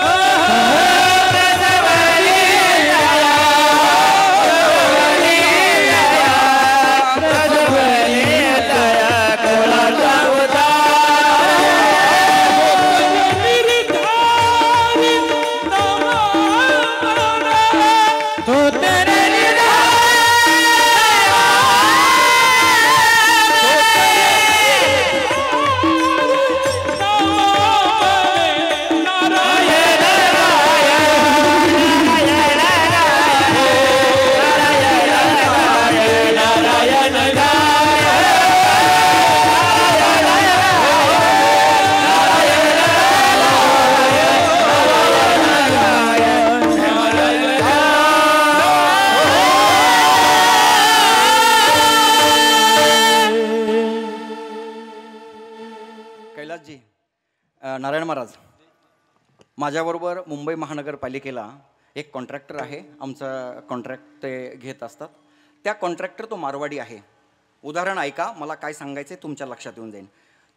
नारायण महाराज, माझ्याबरोबर मुंबई महानगरपालिकेला एक कॉन्ट्रॅक्टर आहे. आमचा कॉन्ट्रॅक्ट ते घेत असतात. त्या कॉन्ट्रॅक्टर तो मारवाडी आहे. उदाहरण ऐका, मला काय सांगायचं आहे तुमच्या लक्षात येऊन जाईल.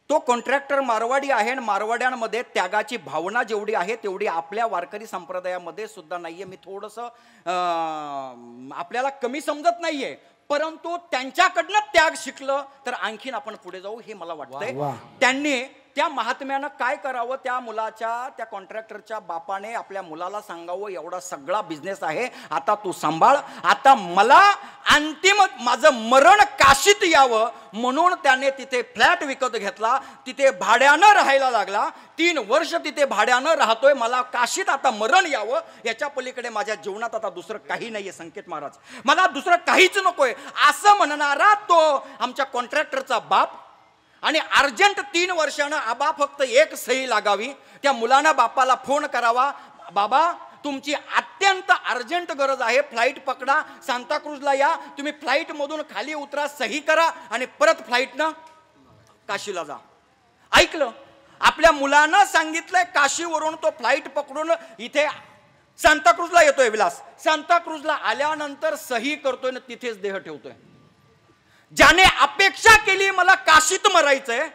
तो कॉन्ट्रॅक्टर मारवाडी आहे आणि मारवाड्यांमध्ये त्यागाची भावना जेवढी आहे तेवढी आपल्या वारकरी संप्रदायामध्ये सुद्धा नाही आहे. मी थोडंसं आपल्याला कमी समजत नाही आहे, परंतु त्यांच्याकडनं त्याग शिकलं तर आणखीन आपण पुढे जाऊ हे मला वाटतंय. त्यांनी त्या महात्म्यानं काय करावं, त्या मुलाच्या, त्या कॉन्ट्रॅक्टरच्या बापाने आपल्या मुलाला सांगावं, एवढा सगळा बिझनेस आहे, आता तू सांभाळ, आता मला अंतिम माझं मरण काशीत यावं म्हणून त्याने तिथे फ्लॅट विकत घेतला. तिथे भाड्यानं राहायला लागला. 3 वर्ष तिथे भाड्यानं राहतोय. मला काशीत आता मरण यावं, याच्या पलीकडे माझ्या जीवनात आता दुसरं काही नाहीये संकेत महाराज, मला दुसरं काहीच नकोय असं म्हणणारा तो आमच्या कॉन्ट्रॅक्टरचा बाप. आणि अर्जंट 3 वर्षानं आबा फक्त एक सही लागावी. त्या मुलानं बापाला फोन करावा, बाबा तुमची अत्यंत अर्जंट गरज आहे, फ्लाईट पकडा, सांताक्रूजला या, तुम्ही फ्लाईट मधून खाली उतरा, सही करा आणि परत फ्लाईटनं काशीला जा. ऐकलं, आपल्या मुलानं सांगितलंय. काशीवरून तो फ्लाईट पकडून इथे सांताक्रूजला येतोय. विलास सांताक्रूजला आल्यानंतर सही करतोय ना तिथेच देह ठेवतोय. ज्याने अपेक्षा केली मला काशीत मरायचंय,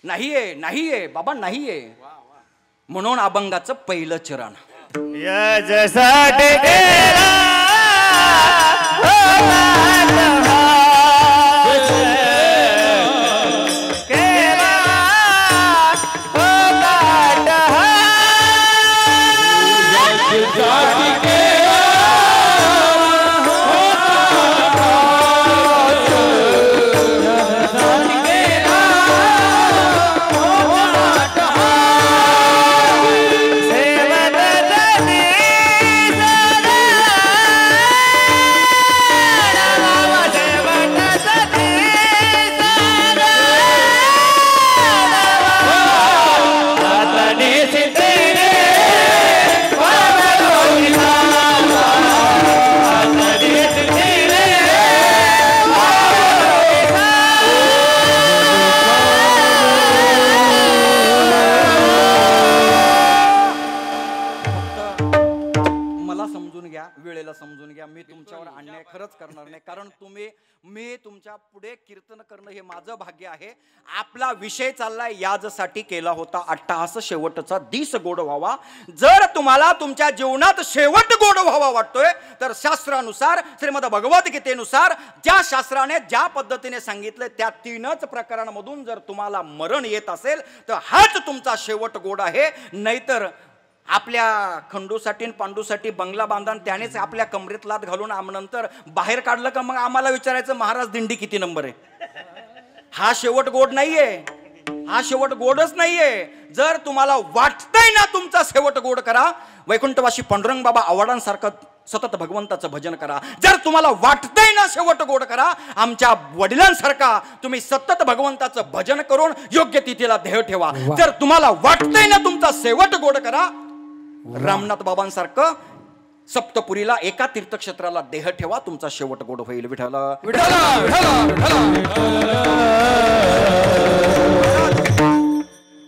नाहीये नाहीये बाबा नाहीये, म्हणून अभंगाचं पहिलं चरण. खरंच करणार नाही, कारण मी तुमच्या पुढे कीर्तन करणं हे माझं भाग्य आहे. आपला विषय चाललाय याजसाठी केला होता अट्टहास शेवटचा दिस गोड व्हावा. जर तुम्हाला तुमच्या जीवनात शेवट गोड व्हावा वाटतोय तर शास्त्रानुसार, श्रीमद भगवद्गीतेनुसार, ज्या शास्त्राने ज्या पद्धतीने सांगितलं त्या 3च प्रकारांमधून जर तुम्हाला मरण येत असेल तर हाच तुमचा शेवट गोड आहे. नाहीतर आपल्या खंडूसाठी पांडूसाठी बंगला बांधा, त्यानेच आपल्या कमरेत लात घालून नंतर बाहेर काढलं का मग आम्हाला विचारायचं महाराज दिंडी किती नंबर आहे. हा शेवट गोड नाहीये, हा शेवट गोडच नाहीये. जर तुम्हाला वाटतंय ना तुमचा शेवट गोड करा, वैकुंठवासी पांडुरंग बाबा आव्हाडांसारखं सतत भगवंताचं भजन करा. जर तुम्हाला वाटतंय ना शेवट गोड करा, आमच्या वडिलांसारखा तुम्ही सतत भगवंताचं भजन करून योग्य तिथीला ध्येय ठेवा. जर तुम्हाला वाटतंय ना तुमचा शेवट गोड करा, रामनाथ बाबांसारखं सप्तपुरीला एका तीर्थक्षेत्राला देह ठेवा, तुमचा शेवट गोड होईल. विठ्ठला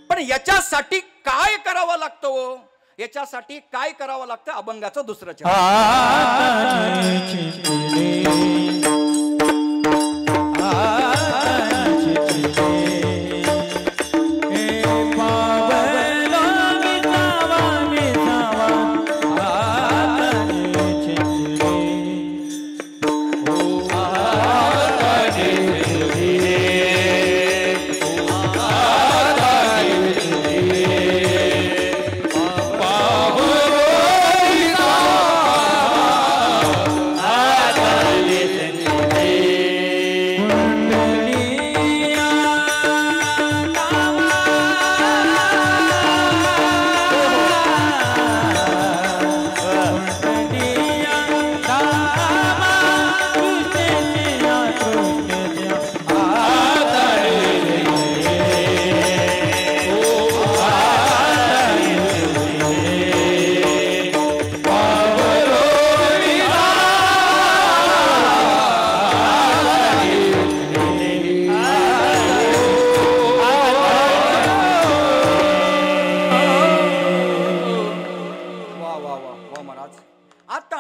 पण याच्यासाठी काय करावं लागतं? याच्यासाठी काय करावं लागतं? अभंगाचं दुसरं चरण.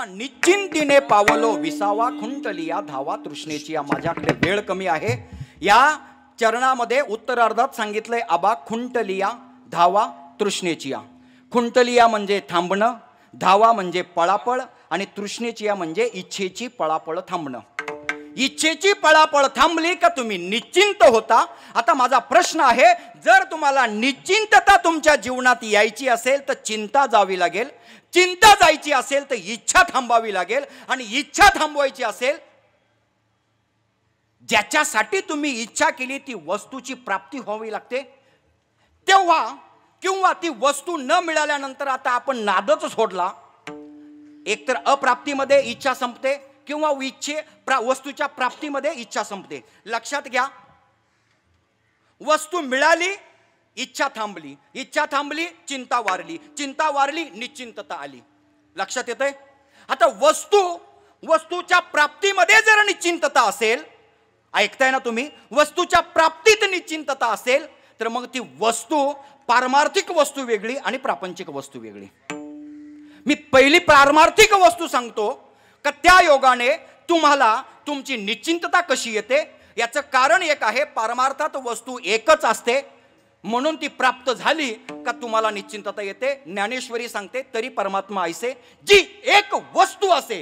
निश्चिंतीने पावलो विसावा खुंटलिया धावा तृष्णेची. माझ्याकडे वेळ कमी आहे. या चरणामध्ये उत्तरार्धात सांगितलंय आबा खुंटलिया धावा तृष्णेची. खुंटलिया म्हणजे थांबणं, धावा म्हणजे पळापळ, आणि तृष्णेची म्हणजे इच्छेची पळापळ थांबणं. इच्छेची पळापळ थांबली का तुम्ही निश्चिंत होता. आता माझा प्रश्न आहे, जर तुम्हाला निश्चिंतता तुमच्या जीवनात यायची असेल तर चिंता जावी लागेल. चिंता जायची असेल तर इच्छा थांबावी लागेल, आणि इच्छा थांबवायची असेल, ज्याच्यासाठी तुम्ही इच्छा केली ती वस्तूची प्राप्ती व्हावी लागते. तेव्हा किंवा ती वस्तू न मिळाल्यानंतर आता आपण नादच सोडला. एकतर अप्राप्तीमध्ये इच्छा संपते किंवा वस्तूच्या प्राप्तीमध्ये इच्छा संपते. लक्षात घ्या, वस्तू मिळाली, इच्छा थांबली, इच्छा थांबली, चिंता वारली, चिंता वारली, निश्चिंतता आली. लक्षात येतंय? आता वस्तूच्या प्राप्तीमध्ये जर निश्चिंतता असेल, ऐकताय ना तुम्ही, वस्तूच्या प्राप्तीत निश्चिंतता असेल, तर मग ती वस्तू पारमार्थिक वस्तू वेगळी आणि प्रापंचिक वस्तू वेगळी. मी पहिली पारमार्थिक वस्तू सांगतो का त्या योगाने तुम्हाला तुमची निश्चिंतता कशी येते. याचं कारण एक आहे, पारमार्थात वस्तू एकच असते, म्हणून ती प्राप्त झाली का तुम्हाला निश्चिंतता येते. ज्ञानेश्वरी सांगते, तरी परमात्मा ऐसे जी एक वस्तू असे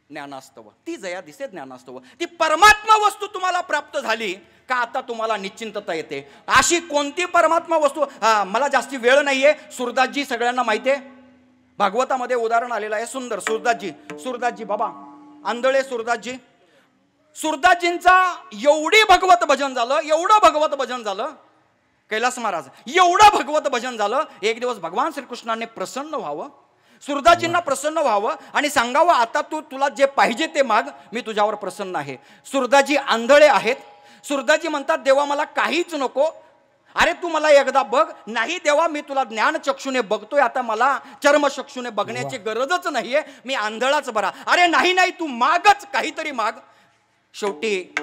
ज्ञानास्तव, ती जया दिसे ज्ञानास्तव. ती परमात्मा वस्तू तुम्हाला प्राप्त झाली का आता तुम्हाला निश्चिंतता येते. अशी कोणती परमात्मा वस्तू, मला जास्ती वेळ नाहीये. सुरदासजी सगळ्यांना माहिती आहे, भागवतामध्ये उदाहरण आलेलं आहे सुंदर. सुरदासजी बाबा आंधळे सुरदासजी, सुरदासजींचा एवढी भगवत भजन झालं, एवढं भगवत भजन झालं, कैलास महाराज एवढं भगवत भजन झालं. एक दिवस भगवान श्रीकृष्णाने प्रसन्न व्हावं, सुरदासजींना प्रसन्न व्हावं आणि सांगावं, आता तुला जे पाहिजे ते माग, मी तुझ्यावर प्रसन्न आहे. सुरदासजी आंधळे आहेत. सुरदासजी म्हणतात, देवा मला काहीच नको, अरे तू मला एकदा बघ. नाही देवा, मी तुला ज्ञानचक्षुने बघतोय, आता मला चर्मचक्षुने बघण्याची गरजच नाहीये, मी आंधळाच बरा. अरे नाही नाही, तू मागच, काहीतरी माग. शेवटी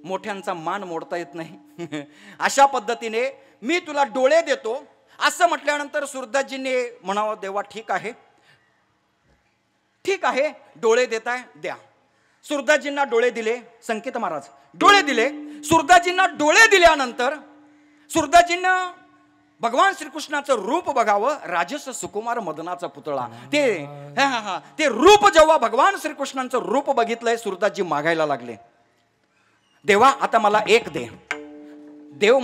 मोठ्यांचा मान मोडता येत नाही. अशा पद्धतीने मी तुला डोळे देतो असं म्हटल्यानंतर सुरदासजींनी म्हणावं, देवा ठीक आहे, ठीक आहे, डोळे देताय द्या. सुरदासजींना डोळे दिले. संकेत महाराज डोळे दिले. सुरदासजींना डोळे दिल्यानंतर सुरदासजींना भगवान श्रीकृष्णाचं रूप बघावं. राजस सुकुमार मदनाचा पुतळा, ते रूप जेव्हा भगवान श्रीकृष्णांचं रूप बघितलंय, सुरदासजी मागायला लागले, देवा आता मला एक दे. देव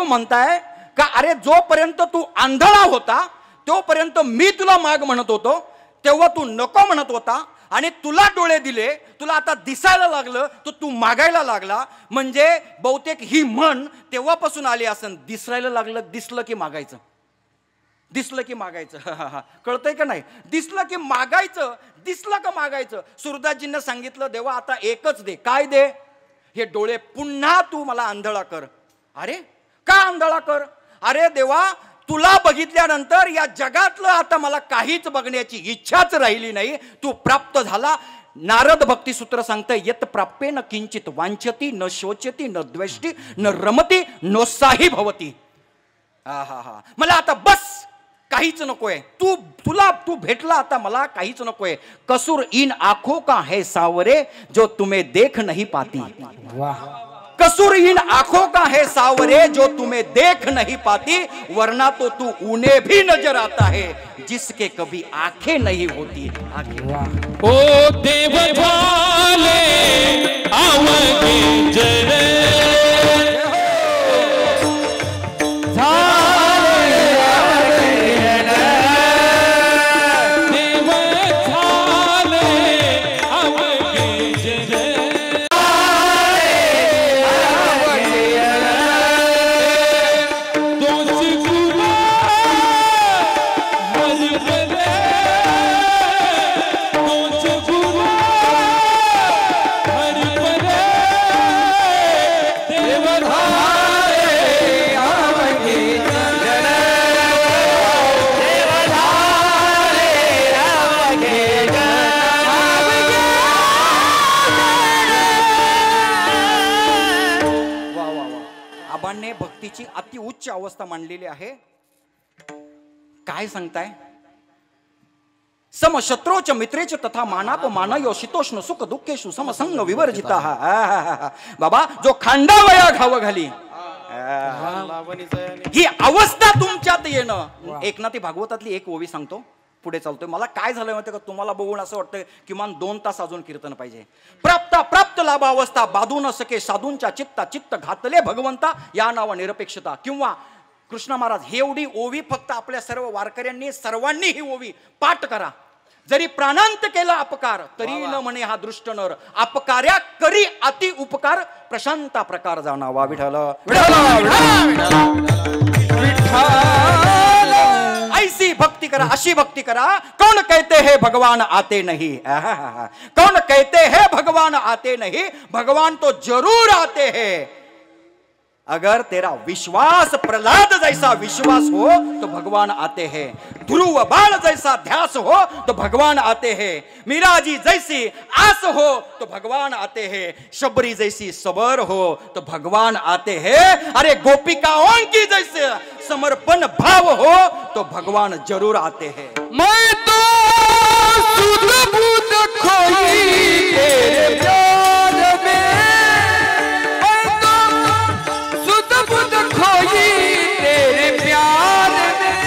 म्हणताय का, अरे जोपर्यंत तू आंधळा होता तोपर्यंत मी तुला माग म्हणत होतो, तेव्हा तू नको म्हणत होता, आणि तुला डोळे दिले, तुला आता दिसायला लागलं, तर तू मागायला लागला. म्हणजे बहुतेक ही म्हण तेव्हापासून आली असन, दिसायला लागलं, दिसलं की मागायचं. दिसलं की मागायचं. कळतंय का नाही? दिसलं की मागायचं, दिसलं का मागायचं. सूरदासजींना सांगितलं देवा आता एकच दे. काय दे? हे डोळे पुन्हा तू मला आंधळा कर. अरे का आंधळा कर? अरे देवा तुला बघितल्यानंतर या जगातलं आता मला काहीच बघण्याची इच्छाच राहिली नाही. तू प्राप्त झाला. नारद भक्तिसूत्र सांगतंय यत प्राप्ये न किंचित वांछती न शोचती न द्वेष्टी न रमती नोत्साही भवती. हा मला आता बस काहीच नकोय. तू भेटला आता मला काहीच नकोय. कसूर इन आंखों का है सावरे जो तुम्हें देख नहीं पाती. कसूर इन आंखों का है सावरे जो तुम्हें देख नहीं पाती. वरना तो तू उन्हें भी नजर आता है जिसके कभी आंखें नहीं होती. ओ देव वाले आवगे जरे भक्तीची अति उच्च अवस्था मांडलेली आहे. काय सांगताय? सम शत्रोच मित्रेच तथा मानाप मानयो शीतोष्ण सुख दुःखेषु समसंग विवर्जिता. बाबा जो खांडावया घाव घाली ही अवस्था तुमच्यात येणं. एकनाथी भागवतातली एक ओवी सांगतो, पुढे चालतोय. मला काय झालं माहिती का, तुम्हाला बघून असं वाटतं किमान 2 तास अजून कीर्तन पाहिजे. प्राप्त लाभ अवस्था बाधू न सके साधूंच्या चित्त घातले भगवंता या नावा निरपेक्षता. किंवा कृष्ण महाराज हे एवढी ओवी फक्त आपल्या सर्व वारकऱ्यांनी सर्वांनी ही ओवी पाठ करा. जरी प्राणांत केला अपकार तरी न म्हणे हा दृष्ट नर. अपकार्या करी अति उपकार प्रशांता प्रकार जाणावा. विठ्ठल ऐसी भक्ति करा, अशी भक्ति करा. कौन कहते हैं भगवान आते नहीं. कौन कहते हैं भगवान आते नहीं. भगवान तो जरूर आते हैं. अगर तेरा विश्वास प्रहलाद जैसा विश्वास हो तो भगवान आते हैं. ध्रुव बाण जैसा ध्यास हो तो भगवान आते हैं. मीरा जी जैसी आस हो तो भगवान आते हैं. शबरी जैसी सबर हो तो भगवान आते हैं. अरे गोपिकाओं की जैसे समर्पण भाव हो तो भगवान जरूर आते हैं. मैं तो सुध बुध खोई तेरे प्यार में. मैं तो सुध बुध खोई तेरे प्यार में.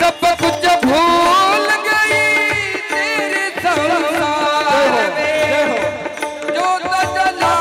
सब कुछ भूल गई तेरे संसार में. जो तजला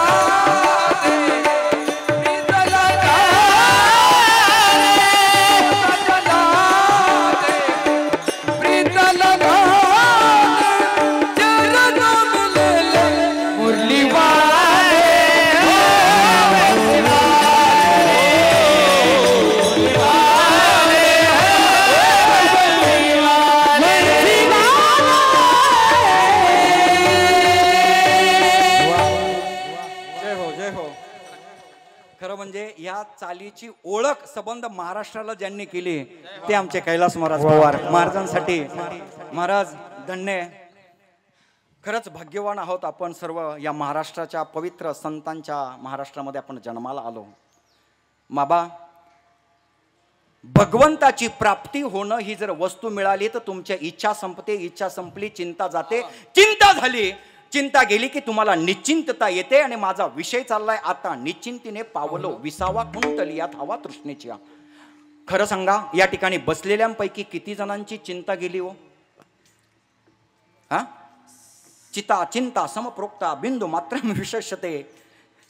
या चालीची ओळख संबंध महाराष्ट्राला ज्यांनी केली ते आमचे कैलास महाराज पवार. महाराजांसाठी महाराज धन्य. खरंच भाग्यवान आहोत आपण सर्व. या महाराष्ट्राच्या पवित्र संतांच्या महाराष्ट्रामध्ये आपण जन्माला आलो. बाबा भगवंताची प्राप्ती होणं ही जर वस्तू मिळाली तर तुमच्या इच्छा संपते. इच्छा संपली चिंता जाते. चिंता झाली, चिंता गेली की तुम्हाला निश्चिंतता येते. आणि माझा विषय चाललाय आता निश्चिंतीने पावलो विसावा कुंटलियात हवा तृष्णेच्या. खरं सांगा या ठिकाणी बसलेल्यांपैकी किती जणांची चिंता गेली हो? हा चिता चिंता समप्रोक्ता बिंदू मात्र विशेषते.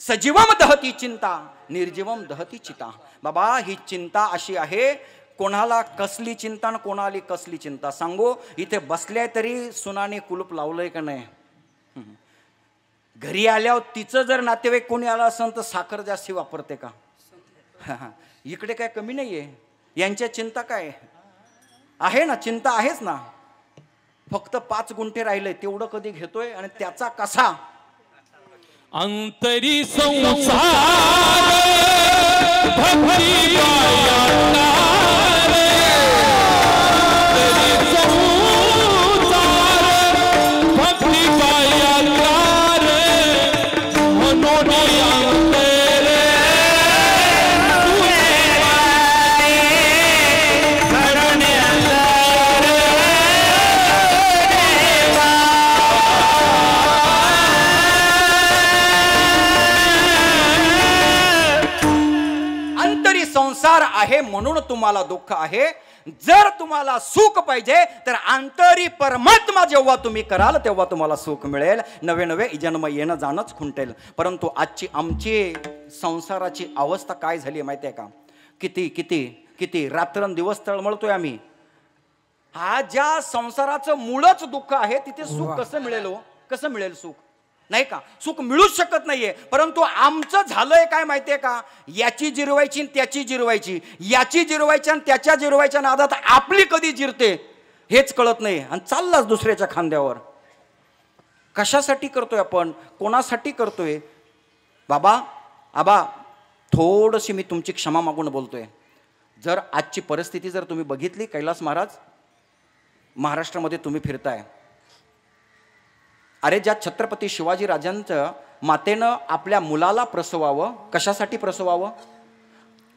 सजीवम दहती चिंता निर्जीवम दहती चिता. बाबा ही चिंता अशी आहे. कोणाला कसली चिंता आणि कोणाला कसली चिंता सांगू. इथे बसल्या तरी सुनाने कुलूप लावलंय का नाही. घरी आल्यावर तिचं जर नातेवाईक कोणी आला असेल तर साखर जास्ती वापरते का. इकडे काय कमी नाहीये. यांच्या चिंता काय. आहे ना, चिंता आहेच ना. फक्त 5 गुंठे राहिले, तेवढं कधी घेतोय आणि त्याचा कसा? अंतरी संसार भक्ती संसार आहे म्हणून तुम्हाला दुःख आहे. जर तुम्हाला सुख पाहिजे तर अंतरी परमात्मा जेव्हा तुम्ही कराल तेव्हा तुम्हाला सुख मिळेल. नवे नवे जन्म येणं जाणंच खुंटेल. परंतु आजची आमची संसाराची अवस्था काय झाली माहिती आहे का? किती किती किती रात्रंदिवस तळमळतोय आम्ही. हा ज्या संसाराचं मूळच दुःख आहे तिथे सुख कसं मिळेल हो? कसं मिळेल सुख? नाही का? सुख मिळूच शकत नाहीये. परंतु आमचं झालंय काय माहितीये का? याची जिरवायची त्याची जिरवायची, याची जिरवायची आणि त्याच्या जिरवायच्या नादात आपली कधी जिरते हेच कळत नाही आणि चाललाच दुसऱ्याच्या खांद्यावर. कशासाठी करतोय आपण? कोणासाठी करतोय? बाबा आबा, थोडीशी मी तुमची क्षमा मागून बोलतोय. जर आजची परिस्थिती जर तुम्ही बघितली, कैलास महाराज, महाराष्ट्रामध्ये तुम्ही फिरताय. अरे ज्या छत्रपती शिवाजी राजांचं मातेनं आपल्या मुलाला प्रसवावं, कशासाठी प्रसवावं?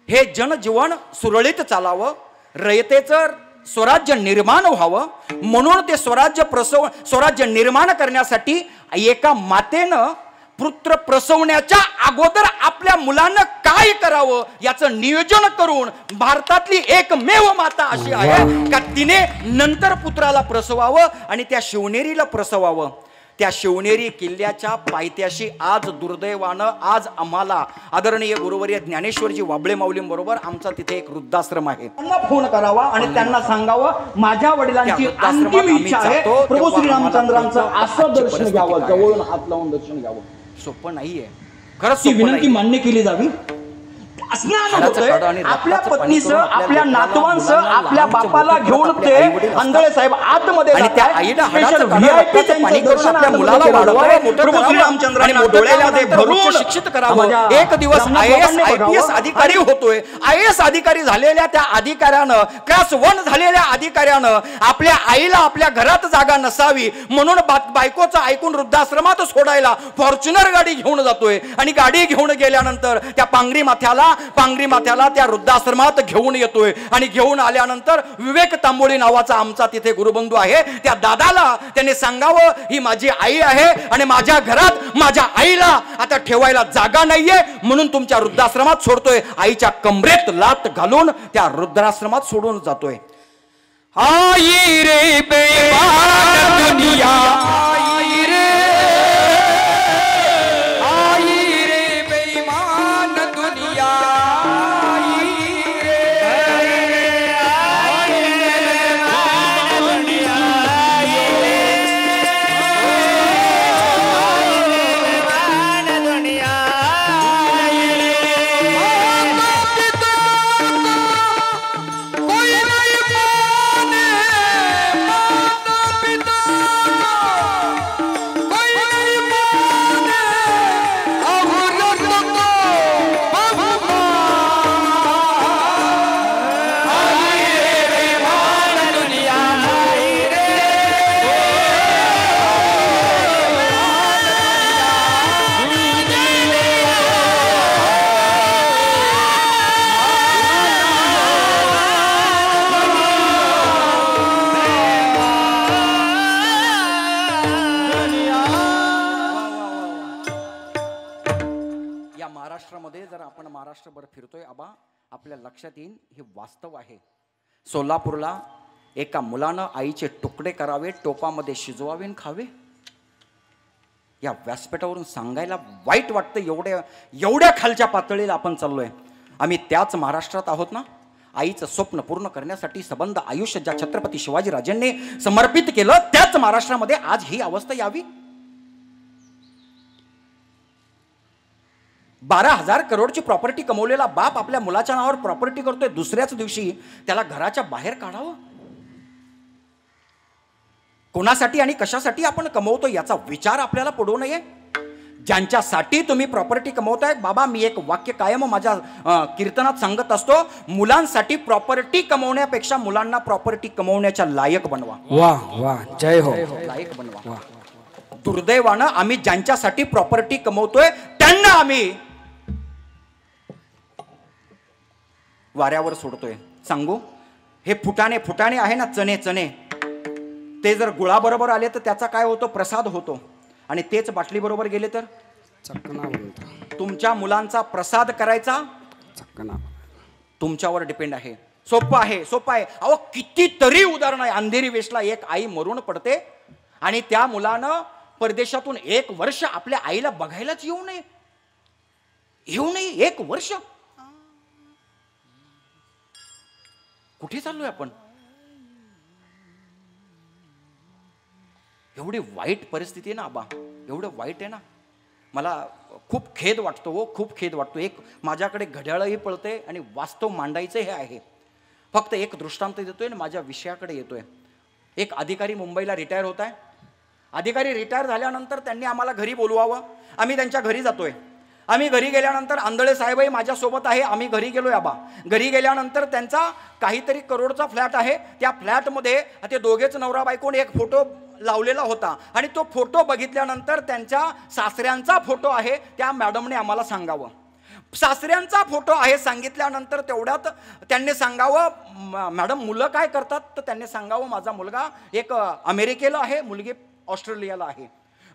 हे जनजीवन सुरळीत चालावं, रयतेचं स्वराज्य निर्माण व्हावं म्हणून ते स्वराज्य निर्माण करण्यासाठी एका मातेनं पुत्र प्रसवण्याच्या अगोदर आपल्या मुलांना काय करावं याचं नियोजन करून भारतातली एकमेव माता अशी आहे का तिने नंतर पुत्राला प्रसवावं आणि त्या शिवनेरीला प्रसवावं. त्या शिवनेरी किल्ल्याच्या पायथ्याशी आज दुर्दैवानं आज आम्हाला आदरणीय गुरुवर्य ज्ञानेश्वरजी वाबळे माऊलींबरोबर आमचा तिथे एक वृद्धाश्रम आहे. त्यांना फोन करावा आणि त्यांना सांगावं माझ्या वडिलांची अंतिम इच्छा आहे प्रभू श्रीरामचंद्रांचं असं दर्शन घ्यावं, जवळून हात लावून दर्शन घ्यावं. सोपं नाहीये खरंच. ती विनंती मान्य केली जावी. आपल्या पत्नीसह, आपल्या नातवांसह, आपल्या बापाला घेऊन ते आंधळे साहेब आतमध्ये शिक्षित करावं. एक दिवस IAS अधिकारी होतोय. IAS अधिकारी झालेल्या त्या अधिकाऱ्यानं, क्लास 1 झालेल्या अधिकाऱ्यानं आपल्या आईला आपल्या घरात जागा नसावी म्हणून बायकोचं ऐकून वृद्धाश्रमात सोडायला फॉर्च्युनर गाडी घेऊन जातोय आणि गाडी घेऊन गेल्यानंतर त्या पांगरी माथ्याला त्या वृद्धाश्रमात घेऊन येतोय आणि घेऊन आल्यानंतर विवेक तांबोळी नावाचा आमचा तिथे गुरुबंधू आहे. त्या दादाला त्याने सांगावं ही माझी आई आहे आणि माझ्या घरात माझ्या आईला आता ठेवायला जागा नाहीये म्हणून तुमच्या वृद्धाश्रमात सोडतोय. आईच्या कमरेत लात घालून त्या वृद्धाश्रमात सोडून जातोय. आई रे बेईमान दुनिया, आई रे बेईमान दुनिया, महाराष्ट्रभर फिरतोय आबा, आपल्या लक्षात येईल हे वास्तव आहे. सोलापूरला एका मुलानं आईचे तुकडे करावे, टोपामध्ये शिजवावे आणि खावे. या व्यासपीठावरून सांगायला वाईट वाटतं, एवढ्या खालच्या पातळीला आपण चाललोय. आम्ही त्याच महाराष्ट्रात आहोत ना. आईचं स्वप्न पूर्ण करण्यासाठी संबंध आयुष्य ज्या छत्रपती शिवाजी राजांनी समर्पित केलं त्याच महाराष्ट्रामध्ये आज ही अवस्था यावी. 12,000 करोडची प्रॉपर्टी कमवलेला बाप आपल्या मुलाच्या नावावर प्रॉपर्टी करतोय. दुसऱ्याच दिवशी त्याला घराच्या बाहेर काढावं. कोणासाठी आणि कशासाठी आपण कमवतो याचा विचार आपल्याला पडू नये. ज्यांच्यासाठी तुम्ही प्रॉपर्टी कमवताय, बाबा मी एक वाक्य कायम माझ्या कीर्तनात सांगत असतो, मुलांसाठी प्रॉपर्टी कमवण्यापेक्षा मुलांना प्रॉपर्टी कमवण्याच्या लायक बनवा. वाह वाह, जय हो. लायक बनवा. दुर्दैवानं आम्ही ज्यांच्यासाठी प्रॉपर्टी कमवतोय त्यांना आम्ही वाऱ्यावर सोडतोय. सांगू, हे फुटाणे आहे ना, चणे ते जर गुळाबरोबर आले तर त्याचा काय होतो, प्रसाद होतो. आणि तेच बाटली बरोबर गेले तर चकना बनतो. तुमच्या मुलांचा प्रसाद करायचा चकना तुमच्यावर डिपेंड आहे. सोपं आहे. अहो कितीतरी उदाहरण आहे. अंधेरी वेशला एक आई मरून पडते आणि त्या मुलानं परदेशातून 1 वर्ष आपल्या आईला बघायलाच येऊ नये. 1 वर्ष. कुठे चाललोय आपण? एवढी वाईट परिस्थिती आहे ना आबा, एवढं वाईट आहे ना. मला खूप खेद वाटतो हो, खूप खेद वाटतो. एक माझ्याकडे घड्याळही पळते आणि वास्तव मांडायचं हे आहे. फक्त एक दृष्टांत देतोय आणि माझ्या विषयाकडे येतोय. एक अधिकारी मुंबईला रिटायर होत आहे. अधिकारी रिटायर झाल्यानंतर त्यांनी आम्हाला घरी बोलवावं. आम्ही त्यांच्या घरी जातोय. आम्ही घरी गेल्यानंतर आंधळे साहेबही माझ्यासोबत आहे. आम्ही घरी गेलोय आबा. घरी गेल्यानंतर त्यांचा काहीतरी करोडचा फ्लॅट आहे. त्या फ्लॅटमध्ये ते दोघेच नवरा बायकोने एक फोटो लावलेला होता आणि तो फोटो बघितल्यानंतर त्यांच्या सासऱ्यांचा फोटो आहे. त्या मॅडमने आम्हाला सांगावं. सासऱ्यांचा फोटो आहे सांगितल्यानंतर तेवढ्यात त्यांनी सांगावं, मॅडम मुलं काय करतात? तर त्यांनी सांगावं, माझा मुलगा एक अमेरिकेला आहे, मुलगी ऑस्ट्रेलियाला आहे.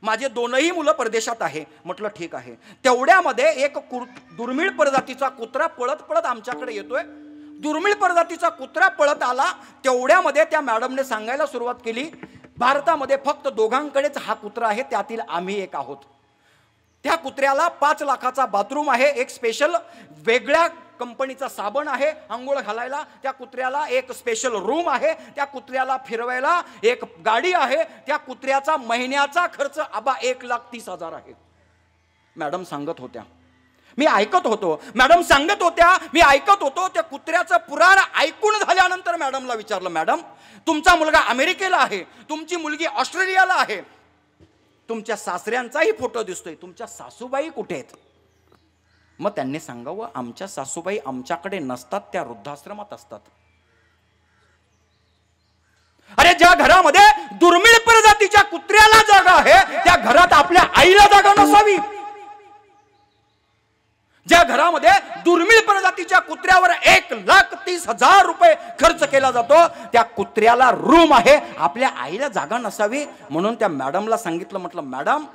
माझे 2ही मुलं परदेशात आहे. म्हटलं ठीक आहे. तेवढ्यामध्ये एक दुर्मिळ प्रजातीचा कुत्रा पळत आमच्याकडे येतोय. दुर्मिळ प्रजातीचा कुत्रा पळत आला. तेवढ्यामध्ये त्या मॅडमने सांगायला सुरुवात केली, भारतामध्ये फक्त 2घांकडेच हा कुत्रा आहे, त्यातील आम्ही एक आहोत. त्या कुत्र्याला 5 लाखाचा बाथरूम आहे, एक स्पेशल वेगळ्या कंपनीचा साबण आहे आंघोळ घालायला. त्या कुत्र्याला एक स्पेशल रूम आहे. त्या कुत्र्याला फिरवायला एक गाडी आहे. त्या कुत्र्याचा महिन्याचा खर्च आबा 1,30,000 आहे. मॅडम सांगत होत्या, मी ऐकत होतो. मॅडम सांगत होत्या, मी ऐकत होतो. त्या कुत्र्याचं पुराण ऐकून झाल्यानंतर मॅडमला विचारलं, मॅडम तुमचा मुलगा अमेरिकेला आहे, तुमची मुलगी ऑस्ट्रेलियाला आहे, तुमच्या सासऱ्यांचाही फोटो दिसतोय, तुमच्या सासूबाई कुठे आहेत? मग त्यांनी सांगावं, आमच्या सासूबाई आमच्याकडे नसतात, त्या वृद्धाश्रमात असतात. अरे ज्या घरामध्ये दुर्मिळ प्रजातीच्या कुत्र्याला जागा आहे त्या घरात आपल्या आईला जागा नसावी. ज्या घरामध्ये दुर्मिळ प्रजातीच्या कुत्र्यावर 1,30,000 रुपये खर्च केला जातो त्या कुत्र्याला रूम आहे, आपल्या आईला जागा नसावी. म्हणून त्या मॅडमला सांगितलं, म्हटलं मॅडम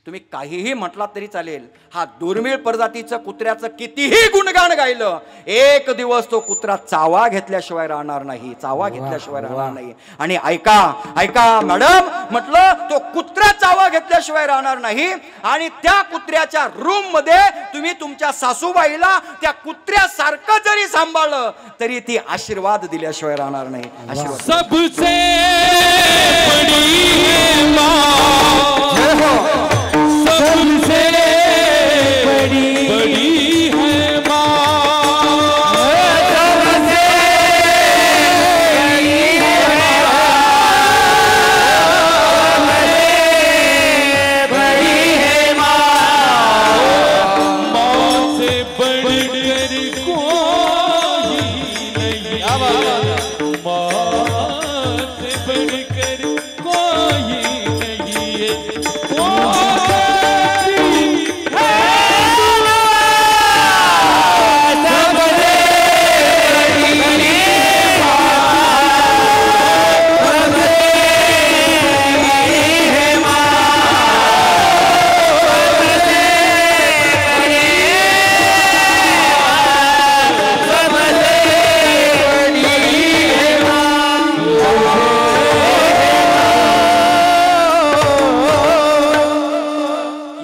तुम्ही काहीही म्हटलात तरी चालेल, हा दुर्मिळ प्रजातीचं कुत्र्याचं कितीही गुणगान गायलं, एक दिवस तो कुत्रा चावा घेतल्याशिवाय राहणार नाही, चावा घेतल्याशिवाय राहणार नाही. आणि ऐका मॅडम, म्हटलं तो कुत्रा चावा घेतल्याशिवाय राहणार नाही. आणि त्या कुत्र्याच्या रूम मध्ये तुम्ही तुमच्या सासूबाईला त्या कुत्र्यासारखं जरी सांभाळलं तरी ती आशीर्वाद दिल्याशिवाय राहणार नाही. आशीर्वाद सबसे बड़ी माँ, सबसे बड़ी है माँ, सबसे बड़ी है माँ, माँ से बढ़कर कोई नहीं, माँ से बढ़कर कोई नहीं है.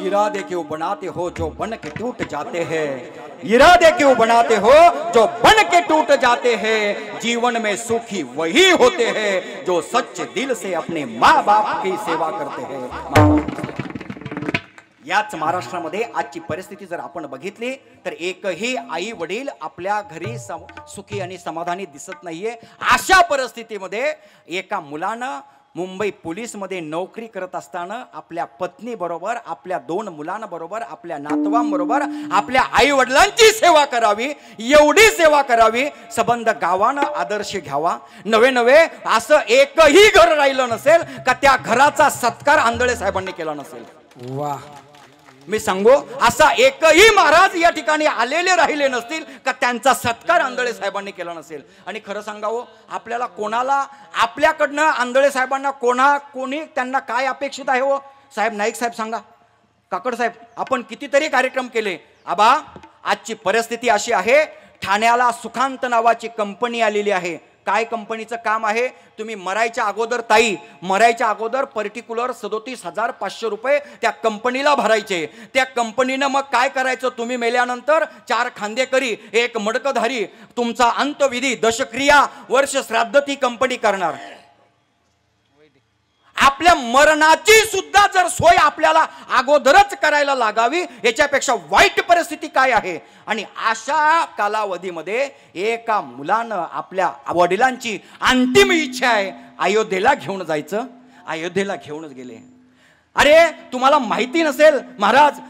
इरादे क्यों बनाते हो जो बन के टूट जाते हैं, इरादे क्यों बनाते हो जो बन के टूट जाते हैं, जीवन में सुखी वही होते हैं जो सच्चे दिल से अपने माँ बाप की सेवा करते हैं. याच महाराष्ट्रामध्ये आजची परिस्थिती जर आपण बघितली तर एकही आई वडील आपल्या घरी सुखी आणि समाधानी दिसत नाहीये. अशा परिस्थितीमध्ये एका मुलानं मुंबई पोलीसमध्ये नोकरी करत असताना आपल्या पत्नीबरोबर, आपल्या 2 मुलांबरोबर, आपल्या नातवांबरोबर आपल्या आई वडिलांची सेवा करावी, एवढी सेवा करावी. संबंध गावानं आदर्श घ्यावा. नवे नवे असं एकही घर राहिलं नसेल का त्या घराचा सत्कार आंधळे साहेबांनी केला नसेल. वा, मी सांगू, असा एकही महाराज या ठिकाणी आलेले राहिले नसतील का त्यांचा सत्कार आंधळे साहेबांनी केला नसेल. आणि खरं सांगावं, आपल्याला कोणाला आपल्याकडनं आंधळे साहेबांना कोणी त्यांना काय अपेक्षित आहे हो साहेब? नाईक साहेब सांगा, काकड साहेब, आपण कितीतरी कार्यक्रम केले. आबा, आजची परिस्थिती अशी आहे, ठाण्याला सुखांत नावाची कंपनी आलेली आहे. काय कंपनीचं काम आहे? तुम्ही मरायच्या अगोदर, ताई मरायच्या अगोदर पर्टिक्युलर 37,500 रुपये त्या कंपनीला भरायचे. त्या कंपनीनं मग काय करायचं? तुम्ही मेल्यानंतर 4 खांदेकरी, 1 मडकधारी, तुमचा अंतविधी, दशक्रिया, वर्ष श्राद्ध ती कंपनी करणार. आपल्या मरणाची सुद्धा जर सोय आपल्याला अगोदरच करायला लागावी, याच्यापेक्षा वाईट परिस्थिती काय आहे? आणि अशा कालावधीमध्ये एका मुलानं आपल्या वडिलांची अंतिम इच्छा आहे अयोध्येला घेऊन जायचं. अयोध्येला घेऊनच गेले. अरे, तुम्हाला माहिती नसेल, महाराज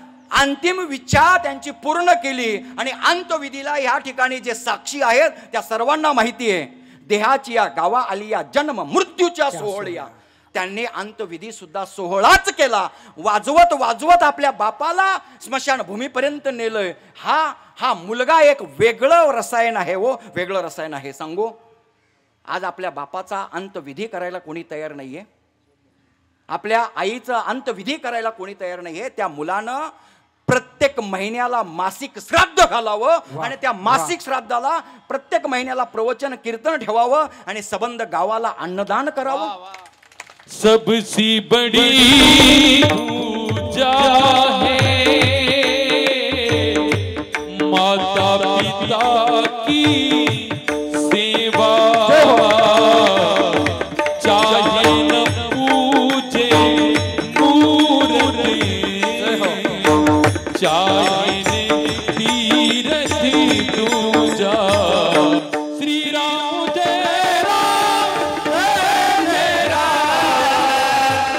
अंतिम इच्छा त्यांची पूर्ण केली. आणि अंतविधीला या ठिकाणी जे साक्षी आहेत त्या सर्वांना माहिती आहे. देहाची या गावा आली या जन्म मृत्यूच्या सोहळ्या. त्यांनी अंतविधी सुद्धा सोहळाच केला. वाजवत वाजवत आपल्या बापाला स्मशानभूमीपर्यंत नेलंय. हा मुलगा एक वेगळं रसायन आहे हो, वेगळं रसायन आहे. सांगू, आज आपल्या बापाचा अंतविधी करायला कोणी तयार नाहीये. आपल्या आईचा अंतविधी करायला कोणी तयार नाहीये. त्या मुलानं प्रत्येक महिन्याला मासिक श्राद्ध घालावं आणि त्या मासिक श्राद्धाला प्रत्येक महिन्याला प्रवचन कीर्तन ठेवावं आणि संबंध गावाला अन्नदान करावं. सबसे बड़ी पूजा है माता पिता की सेवा, चाहे न पूजे मूर्ति, चाहे न तीर्थ पूजा. श्री राम जय राम, जय राम,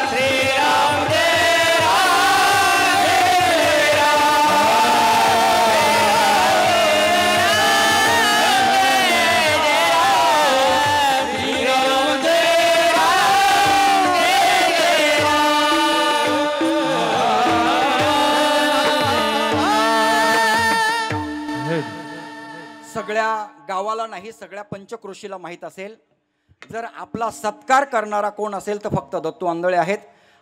श्री राम जय राम, जय राम, श्री राम जय राम, जय सगळ्या गावाला नाही, सगळ्या पंचक्रोशीला माहीत असेल, जर आपला सत्कार करणारा कोण असेल तर फक्त दत्तू आंधळे आहेत.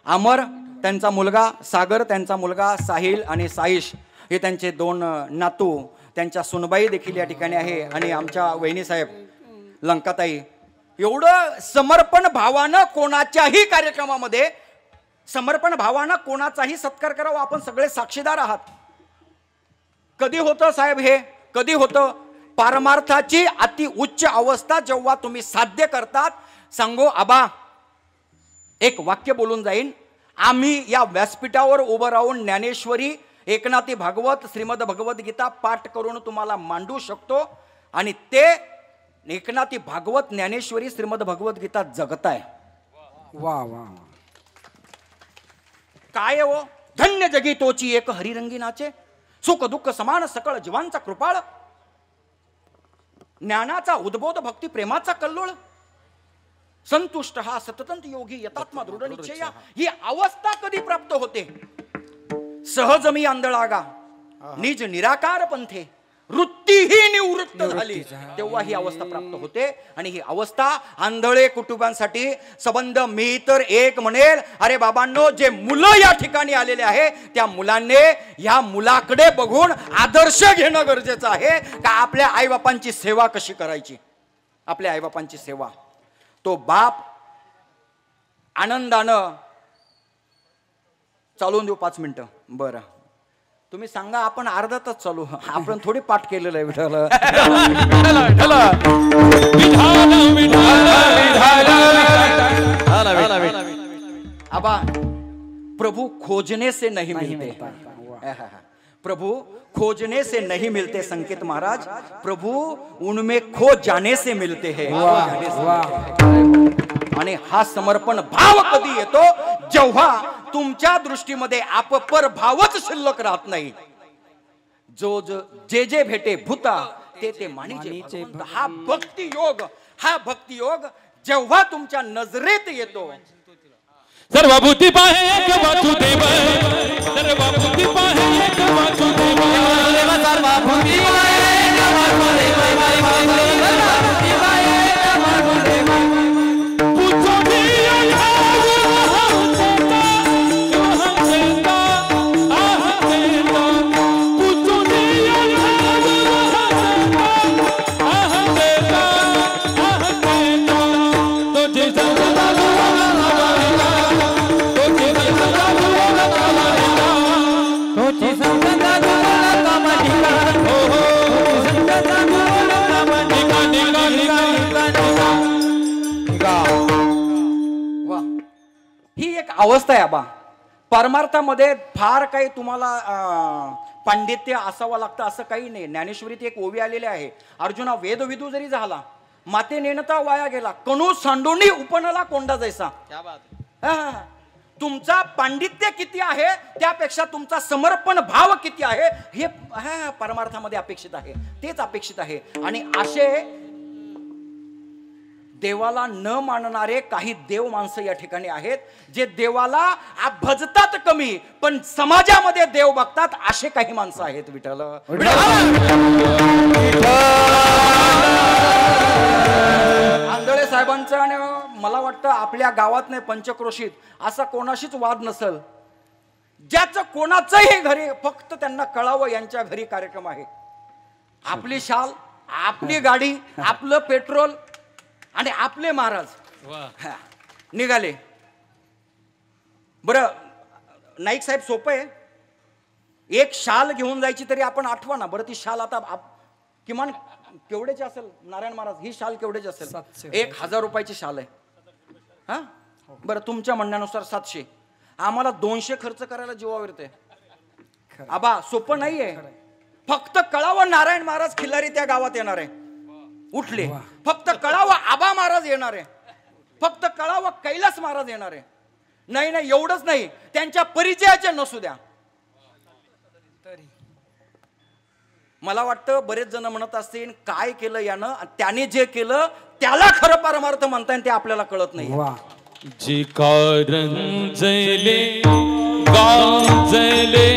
अमर त्यांचा मुलगा सागर, त्यांचा मुलगा साहिल आणि साईश, हे त्यांचे 2 नातू, त्यांच्या सुनबाई देखील या ठिकाणी आहे. आणि आमच्या वहिनीसाहेब लंकाताई. एवढं समर्पण भावानं कोणाच्याही कार्यक्रमामध्ये, समर्पण भावानं कोणाचाही सत्कार करावा. आपण सगळे साक्षीदार आहात. कधी होतं साहेब हे? कधी होतं? पारमार्थाची अति उच्च अवस्था जेव्हा तुम्ही साध्य करतात. सांगो आबा, एक वाक्य बोलून जाईन. आम्ही या व्यासपीठावर उभं राहून ज्ञानेश्वरी, एकनाथी भागवत, श्रीमद भगवद्गीता पाठ करून तुम्हाला मांडू शकतो. आणि ते एकनाथी भागवत, ज्ञानेश्वरी, श्रीमद भगवद्गीता जगताय. वा वा, काय हो? धन्य जगी तोची एक हरिरंगी नाचे, सुख दुःख समान सकळ जीवांचा कृपाळ, ज्ञानाचा उद्बोध भक्ती प्रेमाचा कल्लोळ, संतुष्ट हा सततंत योगी यतात्मा दृढ निश्चया. ही अवस्था कधी प्राप्त होते? सहज मी आंधळागा निज निराकार पंथे, वृत्तीही निवृत्त झाली तेव्हा ही अवस्था प्राप्त होते. आणि ही अवस्था आंधळे कुटुंबांसाठी संबंध मी तर एक म्हणेल, अरे बाबांनो, जे मुलं या ठिकाणी आलेले आहे त्या मुलांनी या मुलाकडे बघून आदर्श घेणं गरजेचं आहे का आपल्या आईबापांची सेवा कशी करायची. आपल्या आईबापांची सेवा. तो बाप आनंदानं चालवून देऊ 5 मिनिटं. बरं, तुम्ही सांगा, आपण अर्धा तास चालू, आपण थोडी पाठ केलेलं आहे. विठ्ठल आबा, प्रभु खोजने से नहीं मिलते. प्रभु खोजने से नहीं मिलते संकेत महाराज, प्रभु उनमें खो जाने से मिलते हैं. आणि हा समर्पण भाव कधी येतो, जेव्हा तुमच्या दृष्टीमध्ये अपपर भावच शिल्लक राहत नाही. जो जे जे भेटे भूता ते ते मानिचे भगवंत. हा भक्ती योग जेव्हा तुमच्या नजरेत येतो. सर्व भूती पाहे एक वासुदेव, सर्व भूती पाहे एक वासुदेव, सर्व भूती पाहे एक वासुदेव, पूछो दिया अवस्था आहे आबा. परमार्थामध्ये फार काही तुम्हाला पांडित्य असावं लागतं असं काही नाही. ज्ञानेश्वरीत एक ओवी आलेली आहे, अर्जुना वेदविदू जरी झाला माते नेणता वाया गेला, कणू सांडोनी उपनला कोंडा जैसा. तुमचा पांडित्य किती आहे त्यापेक्षा तुमचा समर्पण भाव किती आहे हे परमार्थामध्ये अपेक्षित आहे, तेच अपेक्षित आहे. आणि असे देवाला न मानणारे काही देव माणसं या ठिकाणी आहेत, जे देवाला भजतात कमी पण समाजामध्ये देव बघतात, असे काही माणसं आहेत. विठ्ठल आंधळे साहेबांचं आणि मला वाटतं आपल्या गावात नाही पंचक्रोशीत असा कोणाशीच वाद नसल, ज्याचं कोणाचंही घरी फक्त त्यांना कळावं यांच्या घरी कार्यक्रम आहे. आपली शाल, आपली गाडी, आपलं पेट्रोल आणि आपले महाराज निघाले. बरं नाईक साहेब सोपं आहे, एक शाल घेऊन जायची तरी आपण आठवा ना. बरं ती शाल आता किमान केवढ्याची असेल नारायण महाराज, ही शाल केवढ्याची असेल? 1000 रुपयाची शाल आहे. हा बरं तुमच्या म्हणण्यानुसार 700, आम्हाला 200 खर्च करायला जीवावर येते. आबा सोपं नाहीये. फक्त कळावं नारायण महाराज खिल्लारी त्या गावात येणार आहे, उठले. फक्त कळावं आबा महाराज येणार आहे, फक्त कळावं कैलास महाराज येणार आहे. नाही नाही एवढंच नाही, त्यांच्या परिचयाचे नसू द्या. मला वाटतं बरेच जण म्हणत असतील काय केलं यानं, त्याने जे केलं त्याला खरं परमार्थ म्हणताय ते आपल्याला कळत नाही. जे कारंजले गांजले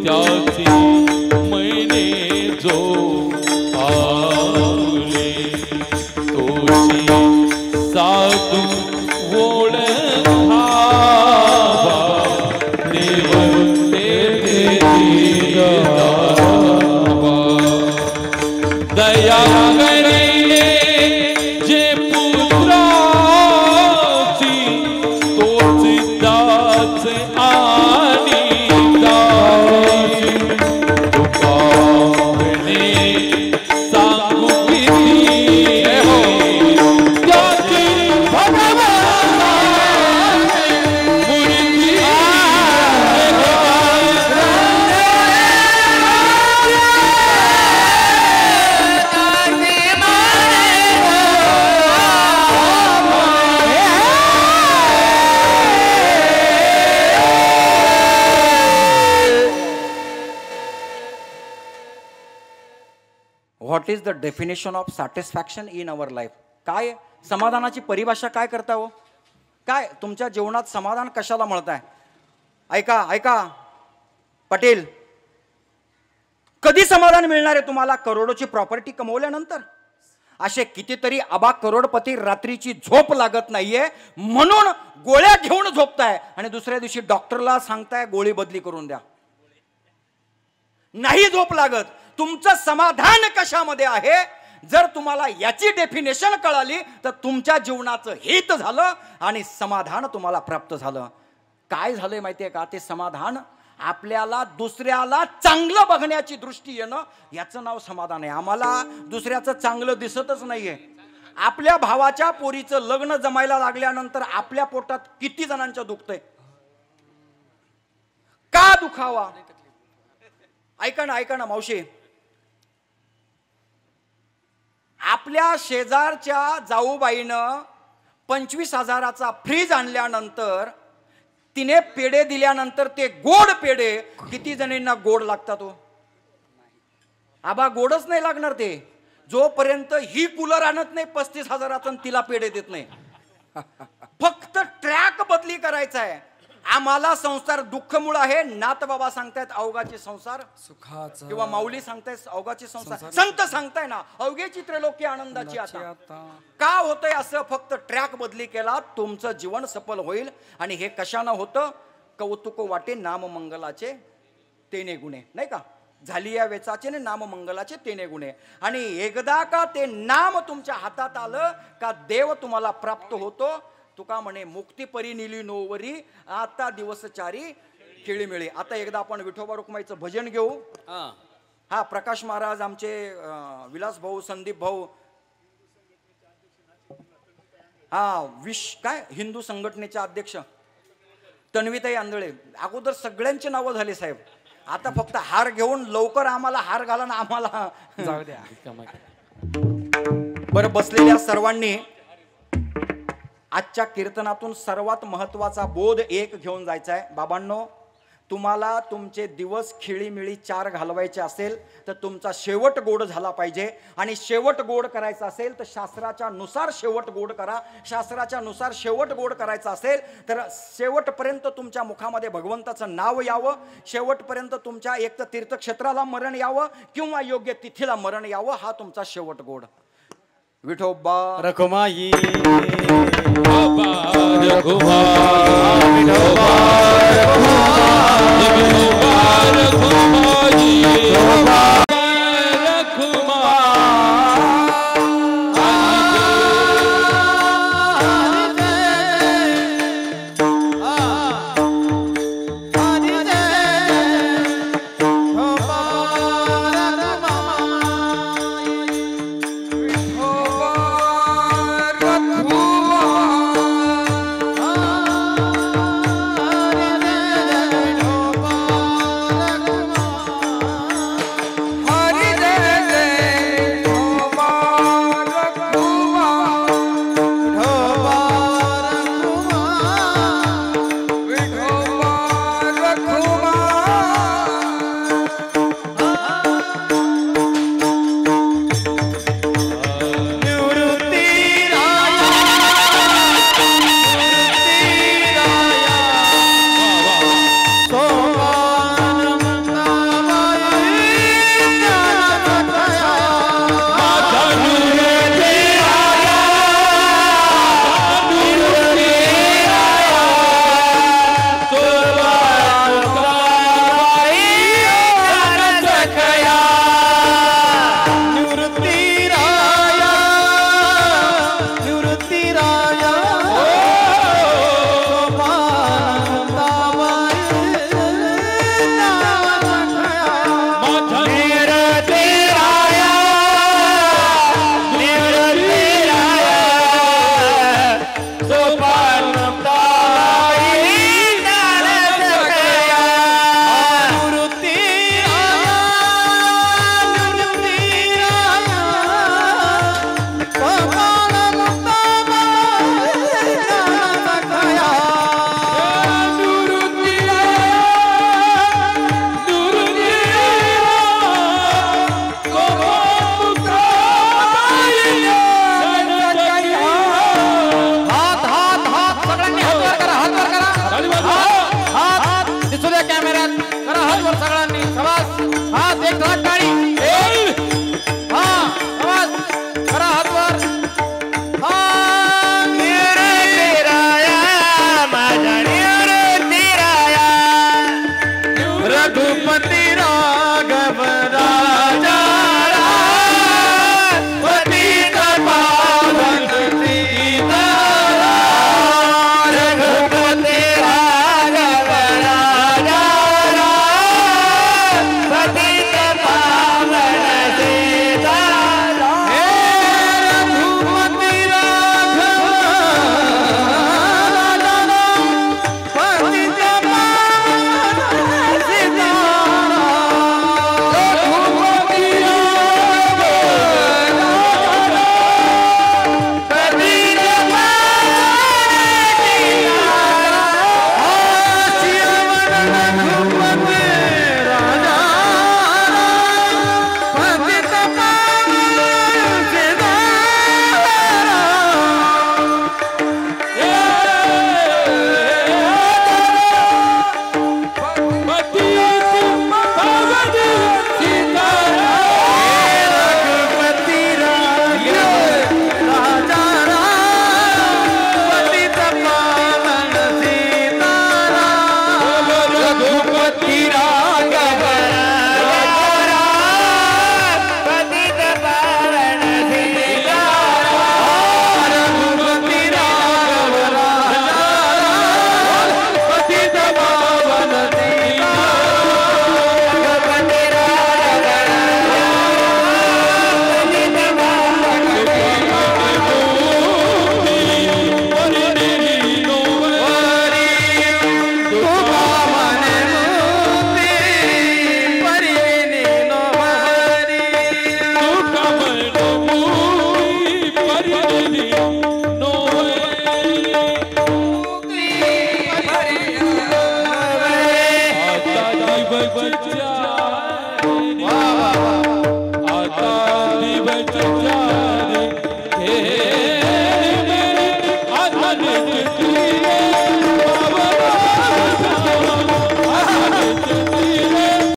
त्याची मैने जो आले, तोची साधू ओळखावा देव तेथे दया करिले जे पुत्राची, तोच दास आणि दासी. तुका म्हणे सांगू किती त्याची what is the definition of satisfaction in our life? काय समाधानाची परिभाषा काय करता हो? काय तुमच्या जीवनात समाधान कशाला म्हणताय? ऐका ऐका पटेल, कधी समाधान मिळणार आहे तुम्हाला? करोडोची प्रॉपर्टी कमवल्यानंतर. असे कितीतरी अबा करोडपती रात्रीची झोप लागत नाहीये म्हणून गोळ्या घेऊन झोपताय आणि दुसऱ्या दिवशी डॉक्टरला सांगताय गोळी बदली करून द्या. नाही झोप लागत. तुमचं समाधान कशामध्ये आहे? जर तुम्हाला याची डेफिनेशन कळाली तर तुमच्या जीवनाचं हित झालं आणि समाधान तुम्हाला प्राप्त झालं. काय झालंय माहितीये का? ते समाधान आपल्याला दुसऱ्याला चांगलं बघण्याची दृष्टी येणं, याचं नाव समाधान आहे. आम्हाला दुसऱ्याचं चांगलं दिसतच नाहीये. आपल्या भावाच्या पोरीचं लग्न जमायला लागल्यानंतर आपल्या पोटात किती जणांचं दुखतंय? का दुखावा? ऐका ना मावशी, आपल्या शेजारच्या जाऊबाईनं 25,000चा फ्रीज आणल्यानंतर तिने पेढे दिल्यानंतर ते गोड पेढे किती जणींना गोड लागतात हो? आबा गोडच नाही लागणार ते जोपर्यंत ही कूलर आणत नाही 35,000चा तिला पेढे देत नाही. फक्त ट्रॅक बदली करायचा आहे. आम्हाला संसार दुःखमूळ आहे. नाथ बाबा सांगतायत अवघाचे संसार सुखाचा किंवा माऊली सांगतायत अवघाचे संसार. संत सांगताय ना अवघेची त्रैलोक्य आनंदाची आता. का होतंय असं? फक्त ट्रॅक बदली केला तुमचं जीवन सफल होईल. आणि हे कशानं होतं? कौतुक वाटे नाममंगलाचे तेने गुणे, नाही का? झाली या वेचाचे नाममंगलाचे तेने गुणे. आणि एकदा का ते नाम तुमच्या हातात आलं का देव तुम्हाला प्राप्त होतो. तुका म्हणे मुक्ती परी निली नोवरी आता दिवसचारी खेळीमिळी. आता एकदा आपण विठोबा रुक्माईचं भजन घेऊ. हा प्रकाश महाराज आमचे विलास भाऊ संदीप भाऊ काय हिंदू संघटनेचे अध्यक्ष तन्वीताई आंधळे. अगोदर सगळ्यांची नावं झाली साहेब. आता फक्त हार घेऊन लवकर आम्हाला हार घाला ना आम्हाला जाऊ द्या. बरं बसलेल्या सर्वांनी आजच्या कीर्तनातून सर्वात महत्वाचा बोध एक घेऊन जायचा आहे. बाबांनो तुम्हाला तुमचे दिवस खिळीमिळी चार घालवायचे असेल तर तुमचा शेवट गोड झाला पाहिजे. आणि शेवट गोड करायचा असेल तर शास्त्राच्या नुसार शेवट गोड करा. शास्त्राच्या नुसार शेवट गोड करायचा असेल तर शेवटपर्यंत तुमच्या मुखामध्ये भगवंताचं नाव यावं. शेवटपर्यंत तुमच्या एक तर तीर्थक्षेत्राला मरण यावं किंवा योग्य तिथीला मरण यावं. हा तुमचा शेवट गोड. विठोबा रखुमाई रखुमा